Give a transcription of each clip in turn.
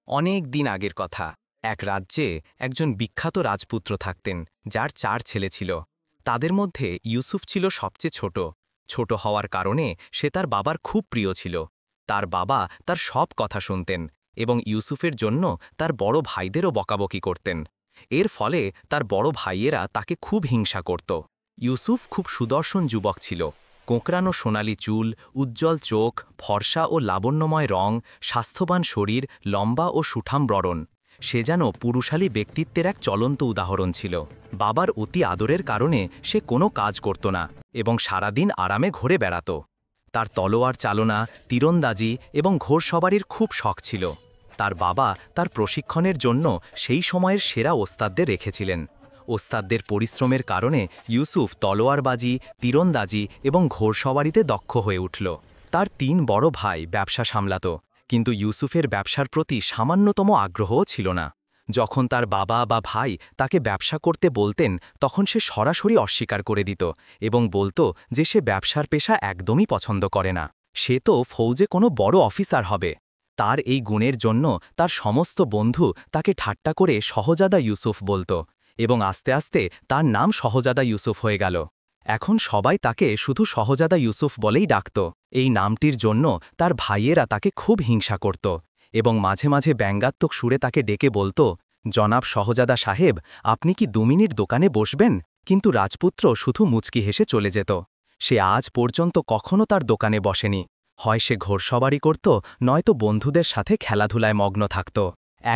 অনেক দিন আগের কথা। এক রাজ্যে একজন বিখ্যাত রাজপুত্র থাকতেন, যার 4 ছেলে ছিল। তাদের মধ্যে ইউসুফ ছিল সবচেয়ে ছোট। ছোট হওয়ার কারণে সে তার বাবার খুব প্রিয় ছিল। তার বাবা তার সব কথা শুনতেন এবং ইউসুফের জন্য তার বড় ভাইদেরও বকাবকি করতেন। এর ফলে তার বড় ভাইয়েরা তাকে খুব হিংসা করত। ইউসুফ খুব সুদর্শন যুবক ছিল। কোঁকড়ানো সোনালি চুল, উজ্জ্বল চোখ, ফর্সা ও লাবণ্যময় রং, স্বাস্থ্যবান শরীর, লম্বা ও সুঠাম ব্রণ। সে যেন পুরুষালী ব্যক্তিত্বের এক চলন্ত উদাহরণ ছিল। বাবার অতি আদরের কারণে সে কোনো কাজ করত না এবং সারাদিন আরামে ঘুরে বেড়াত। তার তলোয়ার চালনা, তীরন্দাজি এবং ঘোড়সওয়ারির খুব শখ ছিল। তার বাবা তার প্রশিক্ষণের জন্য সেই সময়ের সেরা ওস্তাদদের রেখেছিলেন। ওস্তাদদের পরিশ্রমের কারণে ইউসুফ তলোয়ারবাজি, তীরন্দাজি এবং ঘোড়সওয়ারিতে দক্ষ হয়ে উঠল। তার 3 বড় ভাই ব্যবসা সামলাত, কিন্তু ইউসুফের ব্যবসার প্রতি সামান্যতম আগ্রহও ছিল না। যখন তার বাবা বা ভাই তাকে ব্যবসা করতে বলতেন, তখন সে সরাসরি অস্বীকার করে দিত এবং বলত যে সে ব্যবসার পেশা একদমই পছন্দ করে না। সে তো ফৌজে কোনো বড় অফিসার হবে। তার এই গুণের জন্য তার সমস্ত বন্ধু তাকে ঠাট্টা করে সহজাদা ইউসুফ বলত এবং আস্তে আস্তে তার নাম সহজাদা ইউসুফ হয়ে গেল। এখন সবাই তাকে শুধু সহজাদা ইউসুফ বলেই ডাকত। এই নামটির জন্য তার ভাইয়েরা তাকে খুব হিংসা করত এবং মাঝে মাঝে ব্যঙ্গাত্মক সুরে তাকে ডেকে বলত, জনাব সহজাদা সাহেব, আপনি কি 2 মিনিট দোকানে বসবেন? কিন্তু রাজপুত্র শুধু মুচকি হেসে চলে যেত। সে আজ পর্যন্ত কখনো তার দোকানে বসেনি। হয় সে ঘোড়সওয়ারি করত, নয়তো বন্ধুদের সাথে খেলাধুলায় মগ্ন থাকত।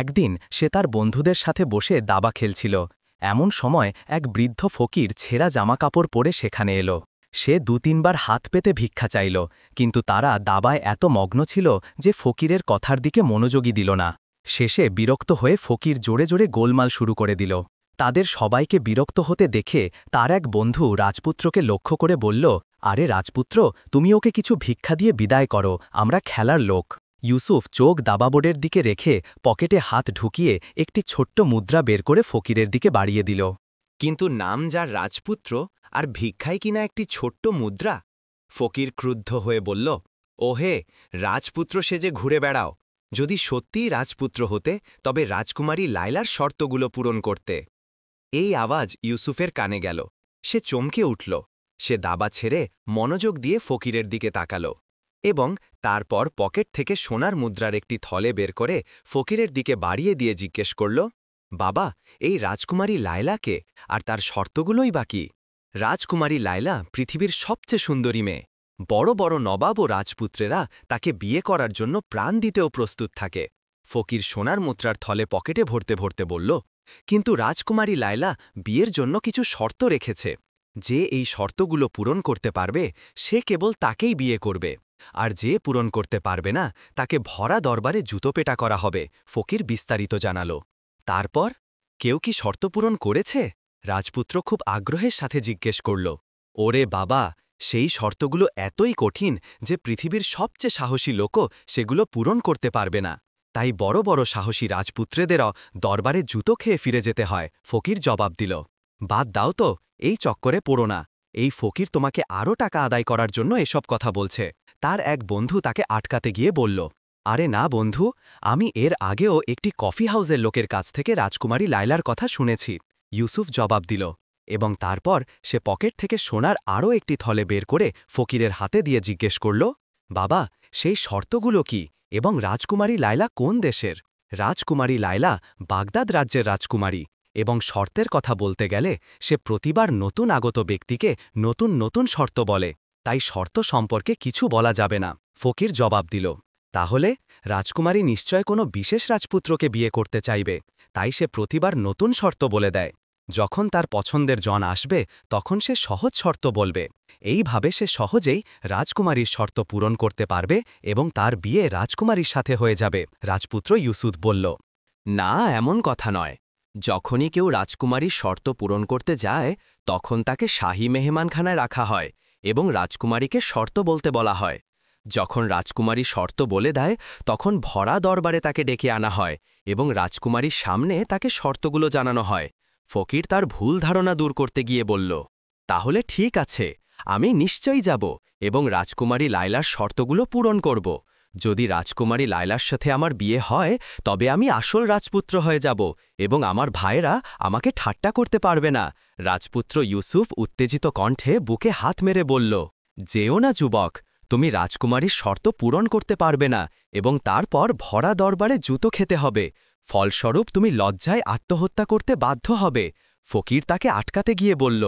একদিন সে তার বন্ধুদের সাথে বসে দাবা খেলছিল। এমন সময় এক বৃদ্ধ ফকির ছেঁড়া জামাকাপড় পরে সেখানে এলো। সে 2-3 বার হাত পেতে ভিক্ষা চাইল, কিন্তু তারা দাবায় এত মগ্ন ছিল যে ফকিরের কথার দিকে মনোযোগী দিল না। শেষে বিরক্ত হয়ে ফকির জোরে জোরে গোলমাল শুরু করে দিল। তাদের সবাইকে বিরক্ত হতে দেখে তার এক বন্ধু রাজপুত্রকে লক্ষ্য করে বলল, আরে রাজপুত্র, তুমি ওকে কিছু ভিক্ষা দিয়ে বিদায় করো, আমরা খেলার লোক। ইউসুফ চোখ দাবাবোর্ডের দিকে রেখে পকেটে হাত ঢুকিয়ে একটি ছোট্ট মুদ্রা বের করে ফকিরের দিকে বাড়িয়ে দিল। কিন্তু নাম যার রাজপুত্র, আর ভিক্ষায় কিনা একটি ছোট্ট মুদ্রা। ফকির ক্রুদ্ধ হয়ে বলল, ওহে, রাজপুত্র সেজে ঘুরে বেড়াও। যদি সত্যিই রাজপুত্র হতে, তবে রাজকুমারী লায়লার শর্তগুলো পূরণ করতে। এই আওয়াজ ইউসুফের কানে গেল। সে চমকে উঠল। সে দাবা ছেড়ে মনোযোগ দিয়ে ফকিরের দিকে তাকাল এবং তারপর পকেট থেকে সোনার মুদ্রার একটি থলে বের করে ফকিরের দিকে বাড়িয়ে দিয়ে জিজ্ঞেস করল, বাবা, এই রাজকুমারী লায়লাকে, আর তার শর্তগুলোই বাকি। রাজকুমারী লায়লা পৃথিবীর সবচেয়ে সুন্দরী মেয়ে। বড় বড় নবাব ও রাজপুত্রেরা তাকে বিয়ে করার জন্য প্রাণ দিতেও প্রস্তুত থাকে। ফকির সোনার মুদ্রার থলে পকেটে ভরতে ভরতে বলল, কিন্তু রাজকুমারী লায়লা বিয়ের জন্য কিছু শর্ত রেখেছে। যে এই শর্তগুলো পূরণ করতে পারবে, সে কেবল তাকেই বিয়ে করবে, আর যে পূরণ করতে পারবে না, তাকে ভরা দরবারে জুতোপেটা করা হবে। ফকির বিস্তারিত জানাল। তারপর কেউ কি শর্ত পূরণ করেছে? রাজপুত্র খুব আগ্রহের সাথে জিজ্ঞেস করল। ওরে বাবা, সেই শর্তগুলো এতই কঠিন যে পৃথিবীর সবচেয়ে সাহসী লোকও সেগুলো পূরণ করতে পারবে না। তাই বড় বড় সাহসী রাজপুত্রেদেরও দরবারে জুতো খেয়ে ফিরে যেতে হয়। ফকির জবাব দিল, বাদ দাও তো, এই চক্করে পড়ো না। এই ফকির তোমাকে আরও টাকা আদায় করার জন্য এসব কথা বলছে। তার এক বন্ধু তাকে আটকাতে গিয়ে বলল, আরে না বন্ধু, আমি এর আগেও একটি কফি হাউসের লোকের কাছ থেকে রাজকুমারী লায়লার কথা শুনেছি। ইউসুফ জবাব দিল এবং তারপর সে পকেট থেকে সোনার আরও একটি থলে বের করে ফকিরের হাতে দিয়ে জিজ্ঞেস করল, বাবা, সেই শর্তগুলো কি এবং রাজকুমারী লায়লা কোন দেশের? রাজকুমারী লায়লা বাগদাদ রাজ্যের রাজকুমারী এবং শর্তের কথা বলতে গেলে সে প্রতিবার নতুন আগত ব্যক্তিকে নতুন নতুন শর্ত বলে, তাই শর্ত সম্পর্কে কিছু বলা যাবে না। ফকির জবাব দিল, তাহলে রাজকুমারী নিশ্চয় কোনো বিশেষ রাজপুত্রকে বিয়ে করতে চাইবে, তাই সে প্রতিবার নতুন শর্ত বলে দেয়। যখন তার পছন্দের জন আসবে, তখন সে সহজ শর্ত বলবে। এইভাবে সে সহজেই রাজকুমারীর শর্ত পূরণ করতে পারবে এবং তার বিয়ে রাজকুমারীর সাথে হয়ে যাবে। রাজপুত্র ইউসুফ বলল, না, এমন কথা নয়। যখনই কেউ রাজকুমারীর শর্ত পূরণ করতে যায়, তখন তাকে শাহী মেহমানখানায় রাখা হয় এবং রাজকুমারীকে শর্ত বলতে বলা হয়। যখন রাজকুমারী শর্ত বলে দেয়, তখন ভরা দরবারে তাকে ডেকে আনা হয় এবং রাজকুমারীর সামনে তাকে শর্তগুলো জানানো হয়। ফকির তার ভুল ধারণা দূর করতে গিয়ে বলল, তাহলে ঠিক আছে, আমি নিশ্চয়ই যাব এবং রাজকুমারী লায়লার শর্তগুলো পূরণ করব। যদি রাজকুমারী লায়লার সাথে আমার বিয়ে হয় তবে আমি আসল রাজপুত্র হয়ে যাব এবং আমার ভাইয়েরা আমাকে ঠাট্টা করতে পারবে না। রাজপুত্র ইউসুফ উত্তেজিত কণ্ঠে বুকে হাত মেরে বলল, যেও না যুবক, তুমি রাজকুমারীর শর্ত পূরণ করতে পারবে না এবং তারপর ভরা দরবারে জুতো খেতে হবে। ফলস্বরূপ তুমি লজ্জায় আত্মহত্যা করতে বাধ্য হবে। ফকির তাকে আটকাতে গিয়ে বলল,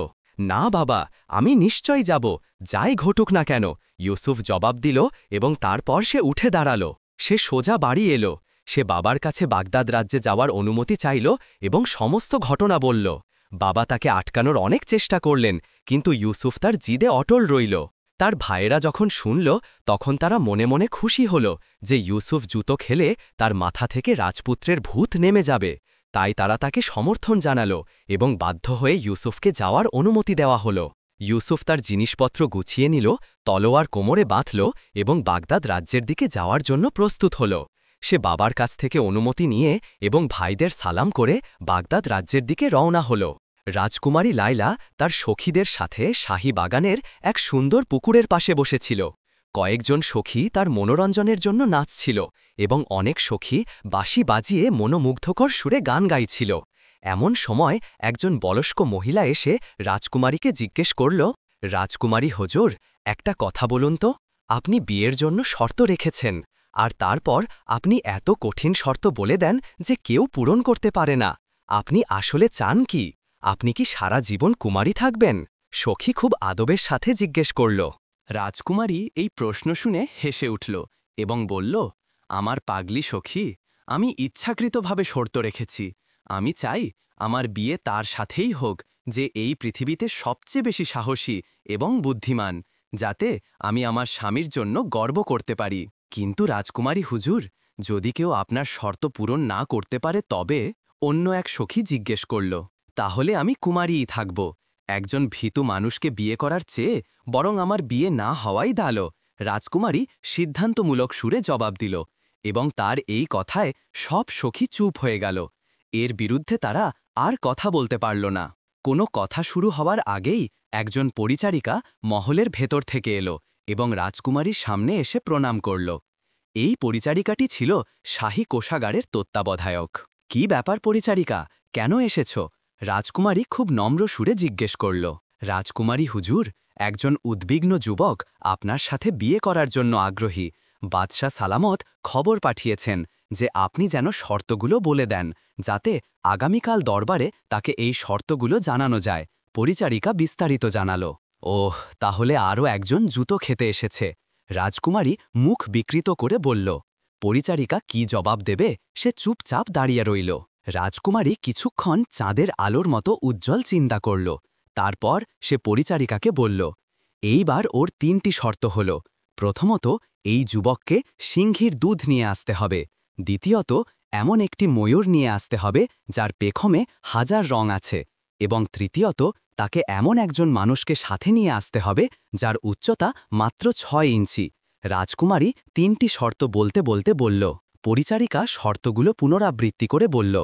না বাবা, আমি নিশ্চয়ই যাব, যাই ঘটুক না কেন। ইউসুফ জবাব দিল এবং তারপর সে উঠে দাঁড়াল। সে সোজা বাড়ি এলো। সে বাবার কাছে বাগদাদ রাজ্যে যাওয়ার অনুমতি চাইল এবং সমস্ত ঘটনা বলল। বাবা তাকে আটকানোর অনেক চেষ্টা করলেন, কিন্তু ইউসুফ তার জিদে অটল রইল। তার ভাইয়েরা যখন শুনল তখন তারা মনে মনে খুশি হল যে ইউসুফ জুতো খেলে তার মাথা থেকে রাজপুত্রের ভূত নেমে যাবে। তাই তারা তাকে সমর্থন জানাল এবং বাধ্য হয়ে ইউসুফকে যাওয়ার অনুমতি দেওয়া হল। ইউসুফ তার জিনিসপত্র গুছিয়ে নিল, তলোয়ার কোমরে বাঁধল এবং বাগদাদ রাজ্যের দিকে যাওয়ার জন্য প্রস্তুত হল। সে বাবার কাছ থেকে অনুমতি নিয়ে এবং ভাইদের সালাম করে বাগদাদ রাজ্যের দিকে রওনা হল। রাজকুমারী লায়লা তার সখীদের সাথে শাহী বাগানের এক সুন্দর পুকুরের পাশে বসেছিল। কয়েকজন সখী তার মনোরঞ্জনের জন্য নাচছিল এবং অনেক সখী বাঁশি বাজিয়ে মনোমুগ্ধকর সুরে গান গাইছিল। এমন সময় একজন বয়স্ক মহিলা এসে রাজকুমারীকে জিজ্ঞেস করল, রাজকুমারী হুজুর, একটা কথা বলুন তো, আপনি বিয়ের জন্য শর্ত রেখেছেন, আর তারপর আপনি এত কঠিন শর্ত বলে দেন যে কেউ পূরণ করতে পারে না। আপনি আসলে চান কি? আপনি কি সারা জীবন কুমারী থাকবেন? সখী খুব আদবের সাথে জিজ্ঞেস করল। রাজকুমারী এই প্রশ্ন শুনে হেসে উঠল এবং বলল, আমার পাগলি সখী, আমি ইচ্ছাকৃতভাবে শর্ত রেখেছি। আমি চাই আমার বিয়ে তার সাথেই হোক যে এই পৃথিবীতে সবচেয়ে বেশি সাহসী এবং বুদ্ধিমান, যাতে আমি আমার স্বামীর জন্য গর্ব করতে পারি। কিন্তু রাজকুমারী হুজুর, যদি কেউ আপনার শর্ত পূরণ না করতে পারে তবে? অন্য এক সখী জিজ্ঞেস করল। তাহলে আমি কুমারীই থাকব। একজন ভীতু মানুষকে বিয়ে করার চেয়ে বরং আমার বিয়ে না হওয়াই ভালো। রাজকুমারী সিদ্ধান্তমূলক সুরে জবাব দিল এবং তার এই কথায় সব সখী চুপ হয়ে গেল। এর বিরুদ্ধে তারা আর কথা বলতে পারল না। কোনো কথা শুরু হওয়ার আগেই একজন পরিচারিকা মহলের ভেতর থেকে এলো এবং রাজকুমারীর সামনে এসে প্রণাম করল। এই পরিচারিকাটি ছিল শাহী কোষাগারের তত্ত্বাবধায়ক। কি ব্যাপার পরিচারিকা, কেন এসেছ? রাজকুমারী খুব নম্র সুরে জিজ্ঞেস করল। রাজকুমারী হুজুর, একজন উদ্বিগ্ন যুবক আপনার সাথে বিয়ে করার জন্য আগ্রহী। বাদশাহ সালামত খবর পাঠিয়েছেন যে আপনি যেন শর্তগুলো বলে দেন, যাতে আগামীকাল দরবারে তাকে এই শর্তগুলো জানানো যায়। পরিচারিকা বিস্তারিত জানালো। ওহ, তাহলে আরও একজন জুতো খেতে এসেছে। রাজকুমারী মুখ বিকৃত করে বলল। পরিচারিকা কি জবাব দেবে সে চুপচাপ দাঁড়িয়ে রইল। রাজকুমারী কিছুক্ষণ চাঁদের আলোর মতো উজ্জ্বল চিন্তা করল। তারপর সে পরিচারিকাকে বলল, এইবার ওর ৩টি শর্ত হল। প্রথমত, এই যুবককে সিংহীর দুধ নিয়ে আসতে হবে। দ্বিতীয়ত, এমন একটি ময়ূর নিয়ে আসতে হবে যার পেখমে 1000 রং আছে। এবং তৃতীয়ত, তাকে এমন একজন মানুষকে সাথে নিয়ে আসতে হবে যার উচ্চতা মাত্র 6 ইঞ্চি। রাজকুমারী 3টি শর্ত বলতে বলতে বলল। পরিচারিকা শর্তগুলো পুনরাবৃত্তি করে বলল,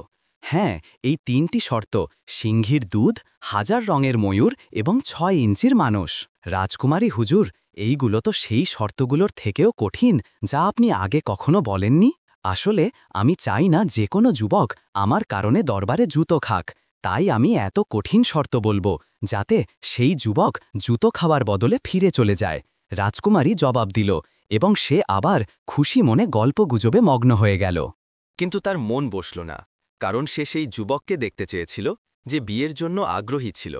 হ্যাঁ, এই 3টি শর্ত, সিংহীর দুধ, 1000 রঙের ময়ূর এবং 6 ইঞ্চির মানুষ। রাজকুমারী হুজুর, এইগুলো তো সেই শর্তগুলোর থেকেও কঠিন যা আপনি আগে কখনো বলেননি। আসলে আমি চাই না যে কোনো যুবক আমার কারণে দরবারে জুতো খাক, তাই আমি এত কঠিন শর্ত বলবো যাতে সেই যুবক জুতো খাওয়ার বদলে ফিরে চলে যায়। রাজকুমারী জবাব দিল এবং সে আবার খুশি মনে গল্পগুজবে মগ্ন হয়ে গেল। কিন্তু তার মন বসল না, কারণ সে সেই যুবককে দেখতে চেয়েছিল যে বিয়ের জন্য আগ্রহী ছিল।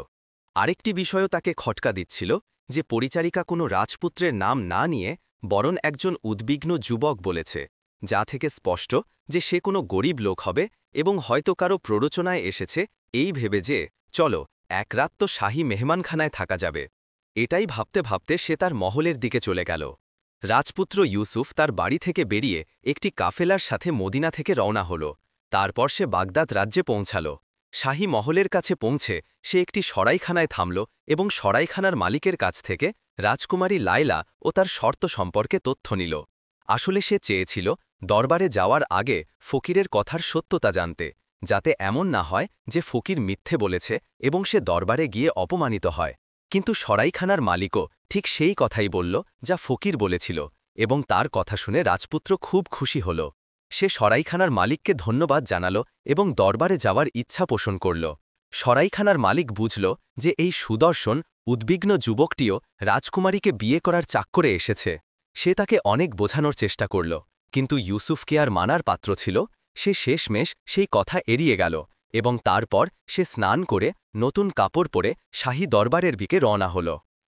আরেকটি বিষয়ও তাকে খটকা দিচ্ছিল যে পরিচারিকা কোনো রাজপুত্রের নাম না নিয়ে বরং একজন উদ্বিগ্ন যুবক বলেছে, যা থেকে স্পষ্ট যে সে কোনো গরিব লোক হবে এবং হয়তো কারো প্ররোচনায় এসেছে এই ভেবে যে চলো এক রাত তো শাহী মেহমানখানায় থাকা যাবে। এটাই ভাবতে ভাবতে সে তার মহলের দিকে চলে গেল। রাজপুত্র ইউসুফ তার বাড়ি থেকে বেরিয়ে একটি কাফেলার সাথে মদিনা থেকে রওনা হল। তারপর সে বাগদাদ রাজ্যে পৌঁছাল। শাহী মহলের কাছে পৌঁছে সে একটি সরাইখানায় থামল এবং সরাইখানার মালিকের কাছ থেকে রাজকুমারী লায়লা ও তার শর্ত সম্পর্কে তথ্য নিল। আসলে সে চেয়েছিল দরবারে যাওয়ার আগে ফকিরের কথার সত্যতা জানতে, যাতে এমন না হয় যে ফকির মিথ্যে বলেছে এবং সে দরবারে গিয়ে অপমানিত হয়। কিন্তু সরাইখানার মালিকও ঠিক সেই কথাই বলল যা ফকির বলেছিল, এবং তার কথা শুনে রাজপুত্র খুব খুশি হল। সে সরাইখানার মালিককে ধন্যবাদ জানাল এবং দরবারে যাওয়ার ইচ্ছা পোষণ করল। সরাইখানার মালিক বুঝল যে এই সুদর্শন উদ্বিগ্ন যুবকটিও রাজকুমারীকে বিয়ে করার চাক্করে এসেছে। সে তাকে অনেক বোঝানোর চেষ্টা করল, কিন্তু ইউসুফকে আর মানার পাত্র ছিল। সে শেষমেশ সেই কথা এড়িয়ে গেল এবং তারপর সে স্নান করে নতুন কাপড় পরে শাহী দরবারের দিকে রওনা হল।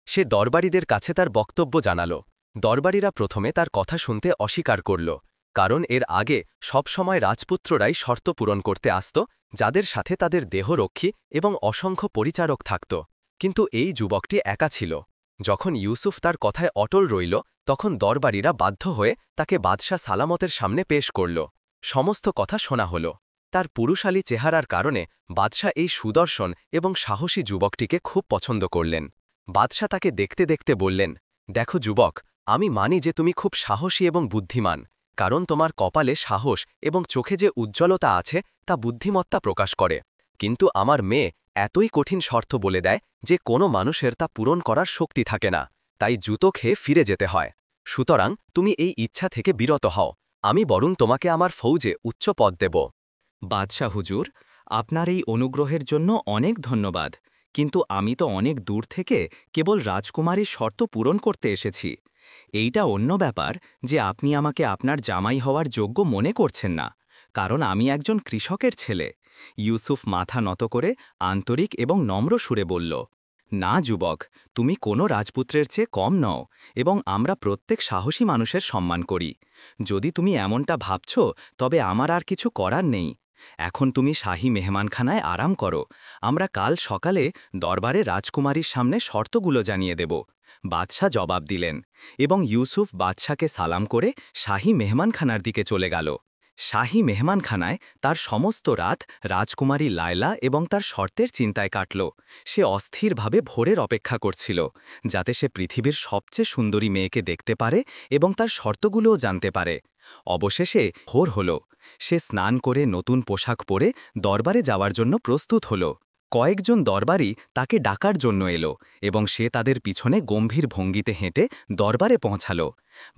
সে দরবারীদের কাছে তার বক্তব্য জানাল। দরবারীরা প্রথমে তার কথা শুনতে অস্বীকার করল, কারণ এর আগে সবসময় রাজপুত্ররাই শর্ত পূরণ করতে আসত, যাদের সাথে তাদের দেহরক্ষী এবং অসংখ্য পরিচারক থাকত। কিন্তু এই যুবকটি একা ছিল। যখন ইউসুফ তার কথায় অটল রইল, তখন দরবারীরা বাধ্য হয়ে তাকে বাদশাহ সালামতের সামনে পেশ করল। সমস্ত কথা শোনা হল। তার পুরুষালী চেহারার কারণে বাদশাহ এই সুদর্শন এবং সাহসী যুবকটিকে খুব পছন্দ করলেন। বাদশাহ তাকে দেখতে দেখতে বললেন, দেখো যুবক, আমি মানি যে তুমি খুব সাহসী এবং বুদ্ধিমান, কারণ তোমার কপালে সাহস এবং চোখে যে উজ্জ্বলতা আছে তা বুদ্ধিমত্তা প্রকাশ করে। কিন্তু আমার মেয়ে এতই কঠিন শর্ত বলে দেয় যে কোনো মানুষের তা পূরণ করার শক্তি থাকে না, তাই জুতো খেয়ে ফিরে যেতে হয়। সুতরাং তুমি এই ইচ্ছা থেকে বিরত হও, আমি বরং তোমাকে আমার ফৌজে উচ্চ পদ দেব। বাদশাহ হুজুর, আপনার এই অনুগ্রহের জন্য অনেক ধন্যবাদ, কিন্তু আমি তো অনেক দূর থেকে কেবল রাজকুমারীর শর্ত পূরণ করতে এসেছি। এইটা অন্য ব্যাপার যে আপনি আমাকে আপনার জামাই হওয়ার যোগ্য মনে করছেন না, কারণ আমি একজন কৃষকের ছেলে। ইউসুফ মাথা নত করে আন্তরিক এবং নম্র সুরে বলল, না যুবক, তুমি কোনো রাজপুত্রের চেয়ে কম নও এবং আমরা প্রত্যেক সাহসী মানুষের সম্মান করি। যদি তুমি এমনটা ভাবছ, তবে আমার আর কিছু করার নেই। এখন তুমি শাহী মেহমানখানায় আরাম করো, আমরা কাল সকালে দরবারে রাজকুমারীর সামনে শর্তগুলো জানিয়ে দেব। বাদশাহ জবাব দিলেন এবং ইউসুফ বাদশাকে সালাম করে শাহী মেহমানখানার দিকে চলে গেল। শাহী মেহমানখানায় তার সমস্ত রাত রাজকুমারী লায়লা এবং তার শর্তের চিন্তায় কাটল। সে অস্থিরভাবে ভোরের অপেক্ষা করছিল, যাতে সে পৃথিবীর সবচেয়ে সুন্দরী মেয়েকে দেখতে পারে এবং তার শর্তগুলোও জানতে পারে। অবশেষে ভোর হল। সে স্নান করে নতুন পোশাক পরে দরবারে যাওয়ার জন্য প্রস্তুত হল। কয়েকজন দরবারি তাকে ডাকার জন্য এলো এবং সে তাদের পিছনে গম্ভীর ভঙ্গিতে হেঁটে দরবারে পৌঁছাল।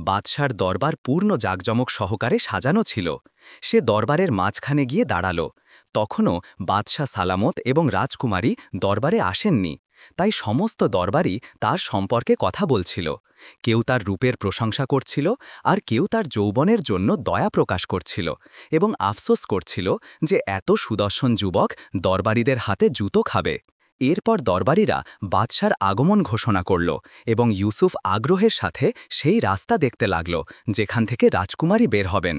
বাদশার দরবার পূর্ণ জাঁকজমক সহকারে সাজানো ছিল। সে দরবারের মাঝখানে গিয়ে দাঁড়াল। তখনও বাদশাহ সালামত এবং রাজকুমারী দরবারে আসেননি, তাই সমস্ত দরবারি তার সম্পর্কে কথা বলছিল। কেউ তার রূপের প্রশংসা করছিল, আর কেউ তার যৌবনের জন্য দয়া প্রকাশ করছিল এবং আফসোস করছিল যে এত সুদর্শন যুবক দরবারীদের হাতে জুতো খাবে। এরপর দরবারীরা বাদশার আগমন ঘোষণা করল এবং ইউসুফ আগ্রহের সাথে সেই রাস্তা দেখতে লাগল যেখান থেকে রাজকুমারী বের হবেন।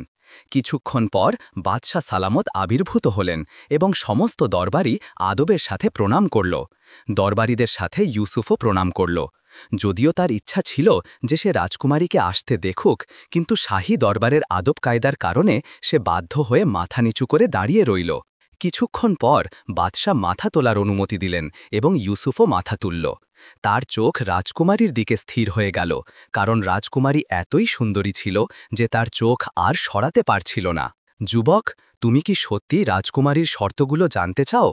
কিছুক্ষণ পর বাদশাহ সালামত আবির্ভূত হলেন এবং সমস্ত দরবারি আদবের সাথে প্রণাম করল। দরবারীদের সাথে ইউসুফও প্রণাম করল। যদিও তার ইচ্ছা ছিল যে সে রাজকুমারীকে আসতে দেখুক, কিন্তু শাহী দরবারের আদব কায়দার কারণে সে বাধ্য হয়ে মাথা নিচু করে দাঁড়িয়ে রইল। কিছুক্ষণ পর বাদশাহ মাথা তোলার অনুমতি দিলেন এবং ইউসুফও মাথা তুলল। তার চোখ রাজকুমারীর দিকে স্থির হয়ে গেল, কারণ রাজকুমারী এতই সুন্দরী ছিল যে তার চোখ আর সরাতে পারছিল না। যুবক, তুমি কি সত্যি রাজকুমারীর শর্তগুলো জানতে চাও?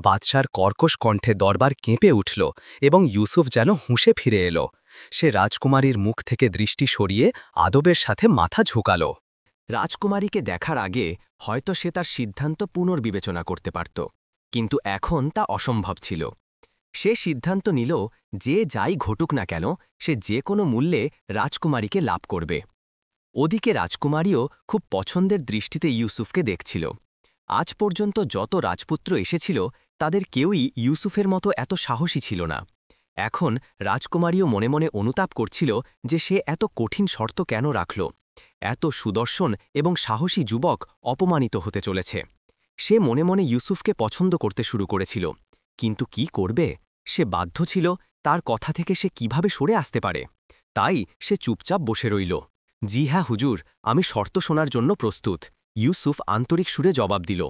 বাদশার কর্কশ কণ্ঠে দরবার কেঁপে উঠল এবং ইউসুফ যেন হুঁশে ফিরে এলো। সে রাজকুমারীর মুখ থেকে দৃষ্টি সরিয়ে আদবের সাথে মাথা ঝুঁকাল। রাজকুমারীকে দেখার আগে হয়তো সে তার সিদ্ধান্ত পুনর্বিবেচনা করতে পারত, কিন্তু এখন তা অসম্ভব ছিল। সে সিদ্ধান্ত নিল যে যাই ঘটুক না কেন সে যে কোনো মূল্যে রাজকুমারীকে লাভ করবে। ওদিকে রাজকুমারীও খুব পছন্দের দৃষ্টিতে ইউসুফকে দেখছিল। আজ পর্যন্ত যত রাজপুত্র এসেছিল তাদের কেউই ইউসুফের মতো এত সাহসী ছিল না। এখন রাজকুমারীও মনে মনে অনুতাপ করছিল যে সে এত কঠিন শর্ত কেন রাখল। এত সুদর্শন এবং সাহসী যুবক অপমানিত হতে চলেছে। সে মনে মনে ইউসুফকে পছন্দ করতে শুরু করেছিল, কিন্তু কি করবে? সে বাধ্য ছিল। তার কথা থেকে সে কিভাবে সরে আসতে পারে? তাই সে চুপচাপ বসে রইল। জি হ্যাঁ হুজুর, আমি শর্ত শোনার জন্য প্রস্তুত, ইউসুফ আন্তরিক সুরে জবাব দিল।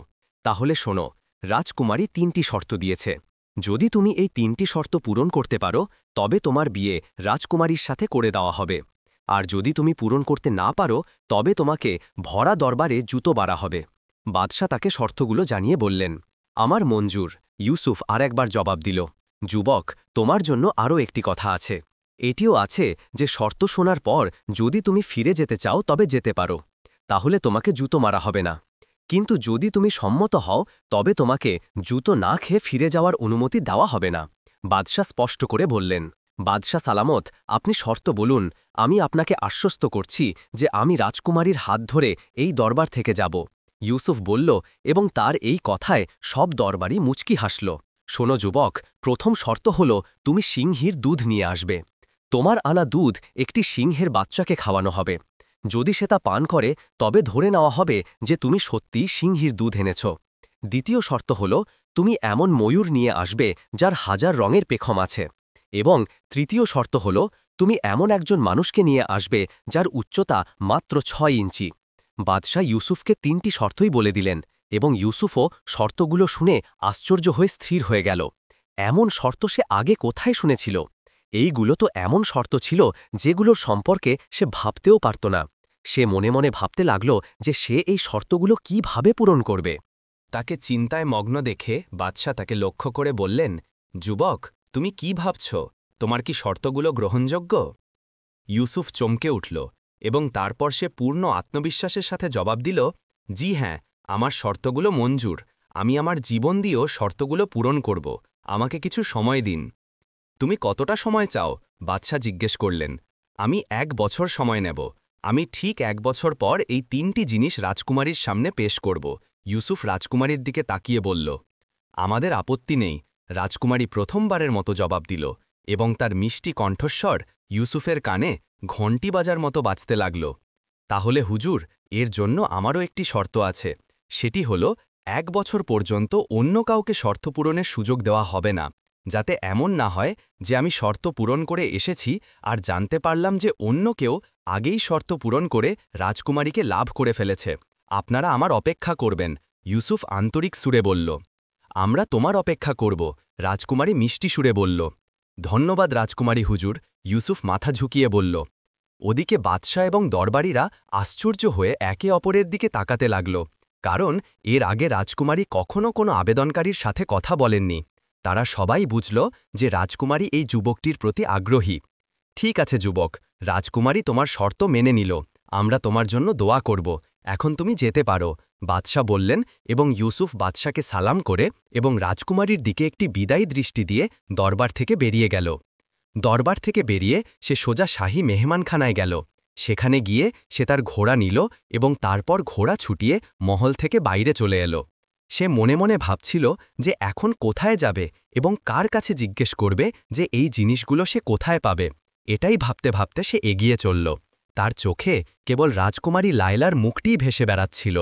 তাহলে শোনো, রাজকুমারী ৩টি শর্ত দিয়েছে। যদি তুমি এই ৩টি শর্ত পূরণ করতে পারো, তবে তোমার বিয়ে রাজকুমারীর সাথে করে দেওয়া হবে। আর যদি তুমি পূরণ করতে না পারো, তবে তোমাকে ভরা দরবারে জুতো বাড়া হবে। বাদশাহ তাকে শর্তগুলো জানিয়ে বললেন, আমার মঞ্জুর। ইউসুফ আর একবার জবাব দিল, যুবক, তোমার জন্য আরও একটি কথা আছে। এটিও আছে যে শর্ত শোনার পর যদি তুমি ফিরে যেতে চাও তবে যেতে পারো, তাহলে তোমাকে জুতো মারা হবে না। কিন্তু যদি তুমি সম্মত হও তবে তোমাকে জুতো না খেয়ে ফিরে যাওয়ার অনুমতি দেওয়া হবে না। বাদশাহ স্পষ্ট করে বললেন, বাদশাহ সালামত, আপনি শর্ত বলুন, আমি আপনাকে আশ্বস্ত করছি যে আমি রাজকুমারীর হাত ধরে এই দরবার থেকে যাব। ইউসুফ বলল, এবং তার এই কথায় সব দরবারই মুচকি হাসল। শোনো যুবক, প্রথম শর্ত হল তুমি সিংহীর দুধ নিয়ে আসবে। তোমার আনা দুধ একটি সিংহের বাচ্চাকে খাওয়ানো হবে। যদি সে তা পান করে তবে ধরে নেওয়া হবে যে তুমি সত্যি সিংহীর দুধ এনেছ। দ্বিতীয় শর্ত হল তুমি এমন ময়ূর নিয়ে আসবে যার 1000 রঙের পেখম আছে। এবং তৃতীয় শর্ত হল তুমি এমন একজন মানুষকে নিয়ে আসবে যার উচ্চতা মাত্র 6 ইঞ্চি। বাদশাহ ইউসুফকে 3টি শর্তই বলে দিলেন, এবং ইউসুফও শর্তগুলো শুনে আশ্চর্য হয়ে স্থির হয়ে গেল। এমন শর্ত সে আগে কোথায় শুনেছিল? এইগুলো তো এমন শর্ত ছিল যেগুলোর সম্পর্কে সে ভাবতেও পারত না। সে মনে মনে ভাবতে লাগল যে সে এই শর্তগুলো কিভাবে পূরণ করবে। তাকে চিন্তায় মগ্ন দেখে বাদশাহ তাকে লক্ষ্য করে বললেন, যুবক, তুমি কি ভাবছ? তোমার কি শর্তগুলো গ্রহণযোগ্য? ইউসুফ চমকে উঠল, এবং তারপর সে পূর্ণ আত্মবিশ্বাসের সাথে জবাব দিল, জি হ্যাঁ, আমার শর্তগুলো মঞ্জুর। আমি আমার জীবন দিয়েও শর্তগুলো পূরণ করব। আমাকে কিছু সময় দিন। তুমি কতটা সময় চাও? বাদশাহ জিজ্ঞেস করলেন। আমি 1 বছর সময় নেব। আমি ঠিক 1 বছর পর এই 3টি জিনিস রাজকুমারীর সামনে পেশ করব। ইউসুফ রাজকুমারীর দিকে তাকিয়ে বলল, আমাদের আপত্তি নেই। রাজকুমারী প্রথমবারের মতো জবাব দিল, এবং তার মিষ্টি কণ্ঠস্বর ইউসুফের কানে ঘণ্টি বাজার মতো বাজতে লাগল। তাহলে হুজুর, এর জন্য আমারও একটি শর্ত আছে। সেটি হল 1 বছর পর্যন্ত অন্য কাউকে শর্ত পূরণের সুযোগ দেওয়া হবে না, যাতে এমন না হয় যে আমি শর্ত পূরণ করে এসেছি আর জানতে পারলাম যে অন্য কেউ আগেই শর্ত পূরণ করে রাজকুমারীকে লাভ করে ফেলেছে। আপনারা আমার অপেক্ষা করবেন। ইউসুফ আন্তরিক সুরে বলল, আমরা তোমার অপেক্ষা করব। রাজকুমারী মিষ্টি সুরে বলল, ধন্যবাদ রাজকুমারী হুজুর। ইউসুফ মাথা ঝুঁকিয়ে বলল। ওদিকে বাদশাহ এবং দরবারীরা আশ্চর্য হয়ে একে অপরের দিকে তাকাতে লাগল, কারণ এর আগে রাজকুমারী কখনো কোনো আবেদনকারীর সাথে কথা বলেননি। তারা সবাই বুঝল যে রাজকুমারী এই যুবকটির প্রতি আগ্রহী। ঠিক আছে যুবক, রাজকুমারী তোমার শর্ত মেনে নিল। আমরা তোমার জন্য দোয়া করব। এখন তুমি যেতে পারো, বাদশাহ বললেন, এবং ইউসুফ বাদশাকে সালাম করে এবং রাজকুমারীর দিকে একটি বিদায়ী দৃষ্টি দিয়ে দরবার থেকে বেরিয়ে গেল। দরবার থেকে বেরিয়ে সে সোজা শাহী মেহমানখানায় গেল। সেখানে গিয়ে সে তার ঘোড়া নিল এবং তারপর ঘোড়া ছুটিয়ে মহল থেকে বাইরে চলে এলো। সে মনে মনে ভাবছিল যে এখন কোথায় যাবে এবং কার কাছে জিজ্ঞেস করবে যে এই জিনিসগুলো সে কোথায় পাবে। এটাই ভাবতে ভাবতে সে এগিয়ে চলল। তার চোখে কেবল রাজকুমারী লায়লার মুখটিই ভেসে বেড়াচ্ছিল।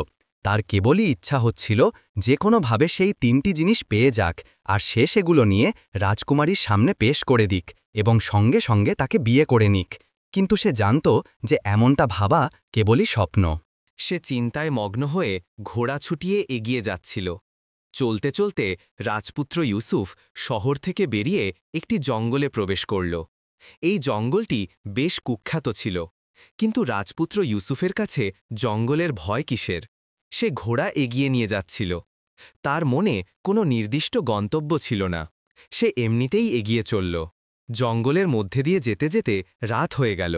তার কেবলই ইচ্ছা হচ্ছিল যে কোনোভাবে সেই 3টি জিনিস পেয়ে যাক, আর সে সেগুলো নিয়ে রাজকুমারীর সামনে পেশ করে দিক এবং সঙ্গে সঙ্গে তাকে বিয়ে করে নিক। কিন্তু সে জানত যে এমনটা ভাবা কেবলই স্বপ্ন। সে চিন্তায় মগ্ন হয়ে ঘোড়া ছুটিয়ে এগিয়ে যাচ্ছিল। চলতে চলতে রাজপুত্র ইউসুফ শহর থেকে বেরিয়ে একটি জঙ্গলে প্রবেশ করল। এই জঙ্গলটি বেশ কুখ্যাত ছিল, কিন্তু রাজপুত্র ইউসুফের কাছে জঙ্গলের ভয় কিসের? সে ঘোড়া এগিয়ে নিয়ে যাচ্ছিল। তার মনে কোনো নির্দিষ্ট গন্তব্য ছিল না। সে এমনিতেই এগিয়ে চলল। জঙ্গলের মধ্যে দিয়ে যেতে যেতে রাত হয়ে গেল,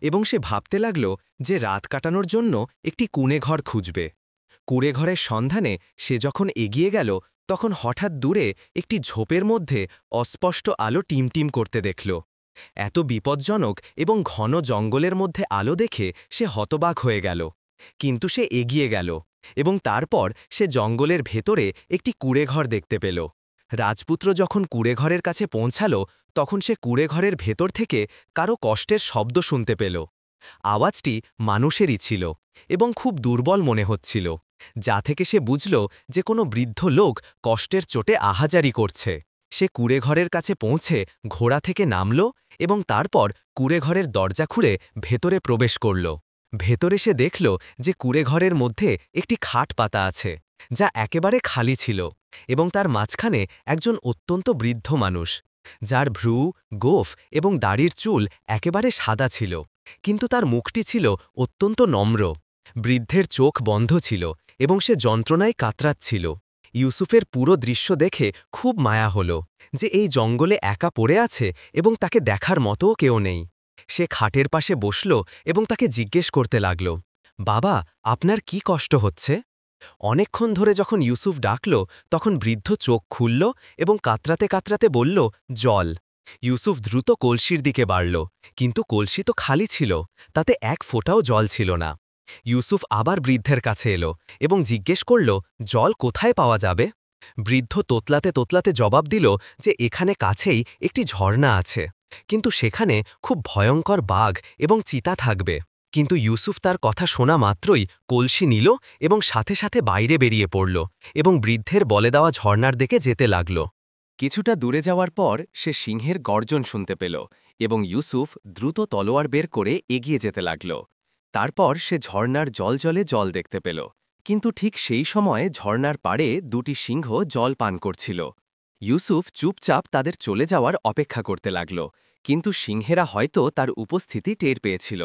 এবং সে ভাবতে লাগল যে রাত কাটানোর জন্য একটি কুঁড়েঘর খুঁজবে। কুঁড়েঘরের সন্ধানে সে যখন এগিয়ে গেল, তখন হঠাৎ দূরে একটি ঝোপের মধ্যে অস্পষ্ট আলো টিমটিম করতে দেখল। এত বিপজ্জনক এবং ঘন জঙ্গলের মধ্যে আলো দেখে সে হতবাক হয়ে গেল। কিন্তু সে এগিয়ে গেল, এবং তারপর সে জঙ্গলের ভেতরে একটি কুঁড়েঘর দেখতে পেল। রাজপুত্র যখন কুঁড়েঘরের কাছে পৌঁছাল, তখন সে কুঁড়েঘরের ভেতর থেকে কারো কষ্টের শব্দ শুনতে পেল। আওয়াজটি মানুষেরই ছিল এবং খুব দুর্বল মনে হচ্ছিল, যা থেকে সে বুঝল যে কোনো বৃদ্ধ লোক কষ্টের চোটে আহাজারি করছে। সে কুঁড়েঘরের কাছে পৌঁছে ঘোড়া থেকে নামল এবং তারপর কুঁড়েঘরের দরজা খুঁড়ে ভেতরে প্রবেশ করল। ভেতরে সে দেখল যে কুঁড়েঘরের মধ্যে একটি খাট পাতা আছে, যা একেবারে খালি ছিল, এবং তার মাঝখানে একজন অত্যন্ত বৃদ্ধ মানুষ, যার ভ্রু, গোঁফ এবং দাড়ির চুল একেবারে সাদা ছিল, কিন্তু তার মুখটি ছিল অত্যন্ত নম্র। বৃদ্ধের চোখ বন্ধ ছিল এবং সে যন্ত্রণায় কাতরাচ্ছিল। ইউসুফের পুরো দৃশ্য দেখে খুব মায়া হল যে এই জঙ্গলে একা পড়ে আছে এবং তাকে দেখার মতোও কেউ নেই। সে খাটের পাশে বসল এবং তাকে জিজ্ঞেস করতে লাগল, বাবা, আপনার কি কষ্ট হচ্ছে? অনেকক্ষণ ধরে যখন ইউসুফ ডাকল তখন বৃদ্ধ চোখ খুলল এবং কাতরাতে কাতরাতে বলল, জল। ইউসুফ দ্রুত কলসির দিকে বাড়ল, কিন্তু কলসি তো খালি ছিল, তাতে এক ফোঁটাও জল ছিল না। ইউসুফ আবার বৃদ্ধের কাছে এলো এবং জিজ্ঞেস করল, জল কোথায় পাওয়া যাবে? বৃদ্ধ তোতলাতে তোতলাতে জবাব দিল যে এখানে কাছেই একটি ঝর্ণা আছে, কিন্তু সেখানে খুব ভয়ঙ্কর বাঘ এবং চিতা থাকবে। কিন্তু ইউসুফ তার কথা শোনা মাত্রই কলসি নিল এবং সাথে সাথে বাইরে বেরিয়ে পড়ল এবং বৃদ্ধের বলে দেওয়া ঝর্ণার দিকে যেতে লাগল। কিছুটা দূরে যাওয়ার পর সে সিংহের গর্জন শুনতে পেল এবং ইউসুফ দ্রুত তলোয়ার বের করে এগিয়ে যেতে লাগল। তারপর সে ঝর্ণার জলে জল দেখতে পেল, কিন্তু ঠিক সেই সময়ে ঝর্ণার পাড়ে দুটি সিংহ জল পান করছিল। ইউসুফ চুপচাপ তাদের চলে যাওয়ার অপেক্ষা করতে লাগল, কিন্তু সিংহেরা হয়তো তার উপস্থিতি টের পেয়েছিল।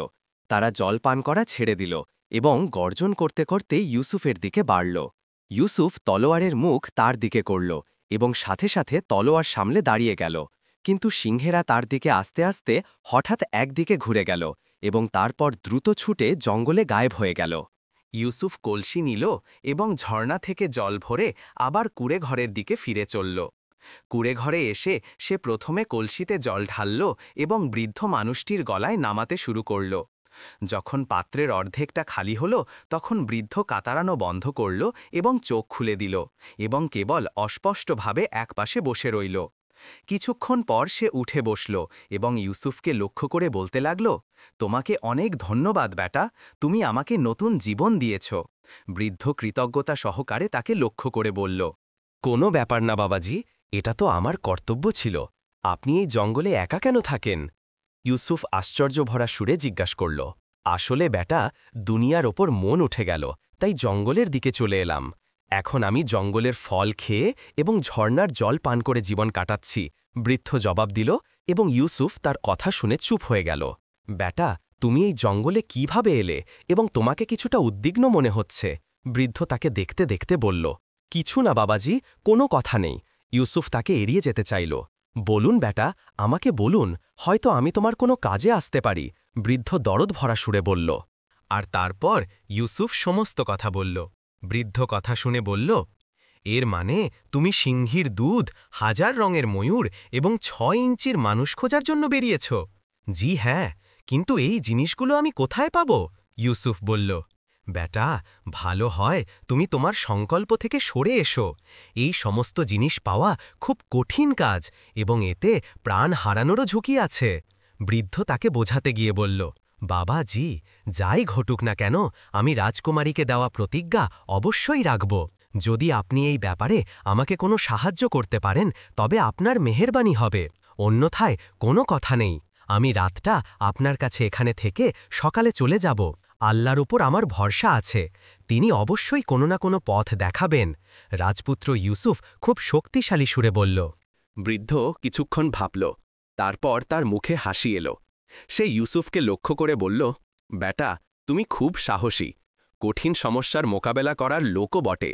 তারা জল পান করা ছেড়ে দিল এবং গর্জন করতে করতে ইউসুফের দিকে বাড়ল। ইউসুফ তলোয়ারের মুখ তার দিকে করল এবং সাথে সাথে তলোয়ার সামলে দাঁড়িয়ে গেল, কিন্তু সিংহেরা তার দিকে আস্তে আস্তে হঠাৎ একদিকে ঘুরে গেল এবং তারপর দ্রুত ছুটে জঙ্গলে গায়েব হয়ে গেল। ইউসুফ কলসি নিল এবং ঝর্ণা থেকে জল ভরে আবার কুঁড়েঘরের দিকে ফিরে চলল। কুঁড়েঘরে এসে সে প্রথমে কলসিতে জল ঢালল এবং বৃদ্ধ মানুষটির গলায় নামাতে শুরু করল। যখন পাত্রের অর্ধেকটা খালি হল তখন বৃদ্ধ কাতারানো বন্ধ করল এবং চোখ খুলে দিল এবং কেবল অস্পষ্টভাবে একপাশে বসে রইল। কিছুক্ষণ পর সে উঠে বসল এবং ইউসুফকে লক্ষ্য করে বলতে লাগল, তোমাকে অনেক ধন্যবাদ বেটা, তুমি আমাকে নতুন জীবন দিয়েছ। বৃদ্ধ কৃতজ্ঞতা সহকারে তাকে লক্ষ্য করে বলল, কোনো ব্যাপার না বাবাজি, এটা তো আমার কর্তব্য ছিল। আপনি এই জঙ্গলে একা কেন থাকেন? ইউসুফ আশ্চর্যভরা সুরে জিজ্ঞাসা করল, আসলে বেটা, দুনিয়ার ওপর মন উঠে গেল, তাই জঙ্গলের দিকে চলে এলাম। এখন আমি জঙ্গলের ফল খেয়ে এবং ঝর্ণার জল পান করে জীবন কাটাচ্ছি, বৃদ্ধ জবাব দিল এবং ইউসুফ তার কথা শুনে চুপ হয়ে গেল। বেটা, তুমি এই জঙ্গলে কিভাবে এলে এবং তোমাকে কিছুটা উদ্বিগ্ন মনে হচ্ছে? বৃদ্ধ তাকে দেখতে দেখতে বলল, কিছু না বাবাজি, কোনো কথা নেই। ইউসুফ তাকে এড়িয়ে যেতে চাইল। বলুন বেটা, আমাকে বলুন, হয়তো আমি তোমার কোনো কাজে আসতে পারি, বৃদ্ধ দরদ ভরা সুরে বলল। আর তারপর ইউসুফ সমস্ত কথা বলল। বৃদ্ধ কথা শুনে বলল, এর মানে তুমি সিংহীর দুধ, 1000 রঙের ময়ূর এবং 6 ইঞ্চির মানুষ খোঁজার জন্য বেরিয়েছ? জি হ্যাঁ, কিন্তু এই জিনিসগুলো আমি কোথায় পাব? ইউসুফ বলল, বেটা, ভালো হয় তুমি তোমার সংকল্প থেকে সরে এসো। এই সমস্ত জিনিস পাওয়া খুব কঠিন কাজ এবং এতে প্রাণ হারানোরও ঝুঁকি আছে। বৃদ্ধ তাকে বোঝাতে গিয়ে বলল, বাবা জি, যাই ঘটুক না কেন, আমি রাজকুমারীকে দেওয়া প্রতিজ্ঞা অবশ্যই রাখব। যদি আপনি এই ব্যাপারে আমাকে কোনো সাহায্য করতে পারেন তবে আপনার মেহেরবানি হবে, অন্যথায় কোনো কথা নেই। আমি রাতটা আপনার কাছে এখানে থেকে সকালে চলে যাব। আল্লাহর উপর আমার ভরসা আছে, তিনি অবশ্যই কোনো না কোনো পথ দেখাবেন। রাজপুত্র ইউসুফ খুব শক্তিশালী সুরে বলল। বৃদ্ধ কিছুক্ষণ ভাবল, তারপর তার মুখে হাসি এলো। সে ইউসুফকে লক্ষ্য করে বলল, বেটা, তুমি খুব সাহসী, কঠিন সমস্যার মোকাবেলা করার লোকও বটে।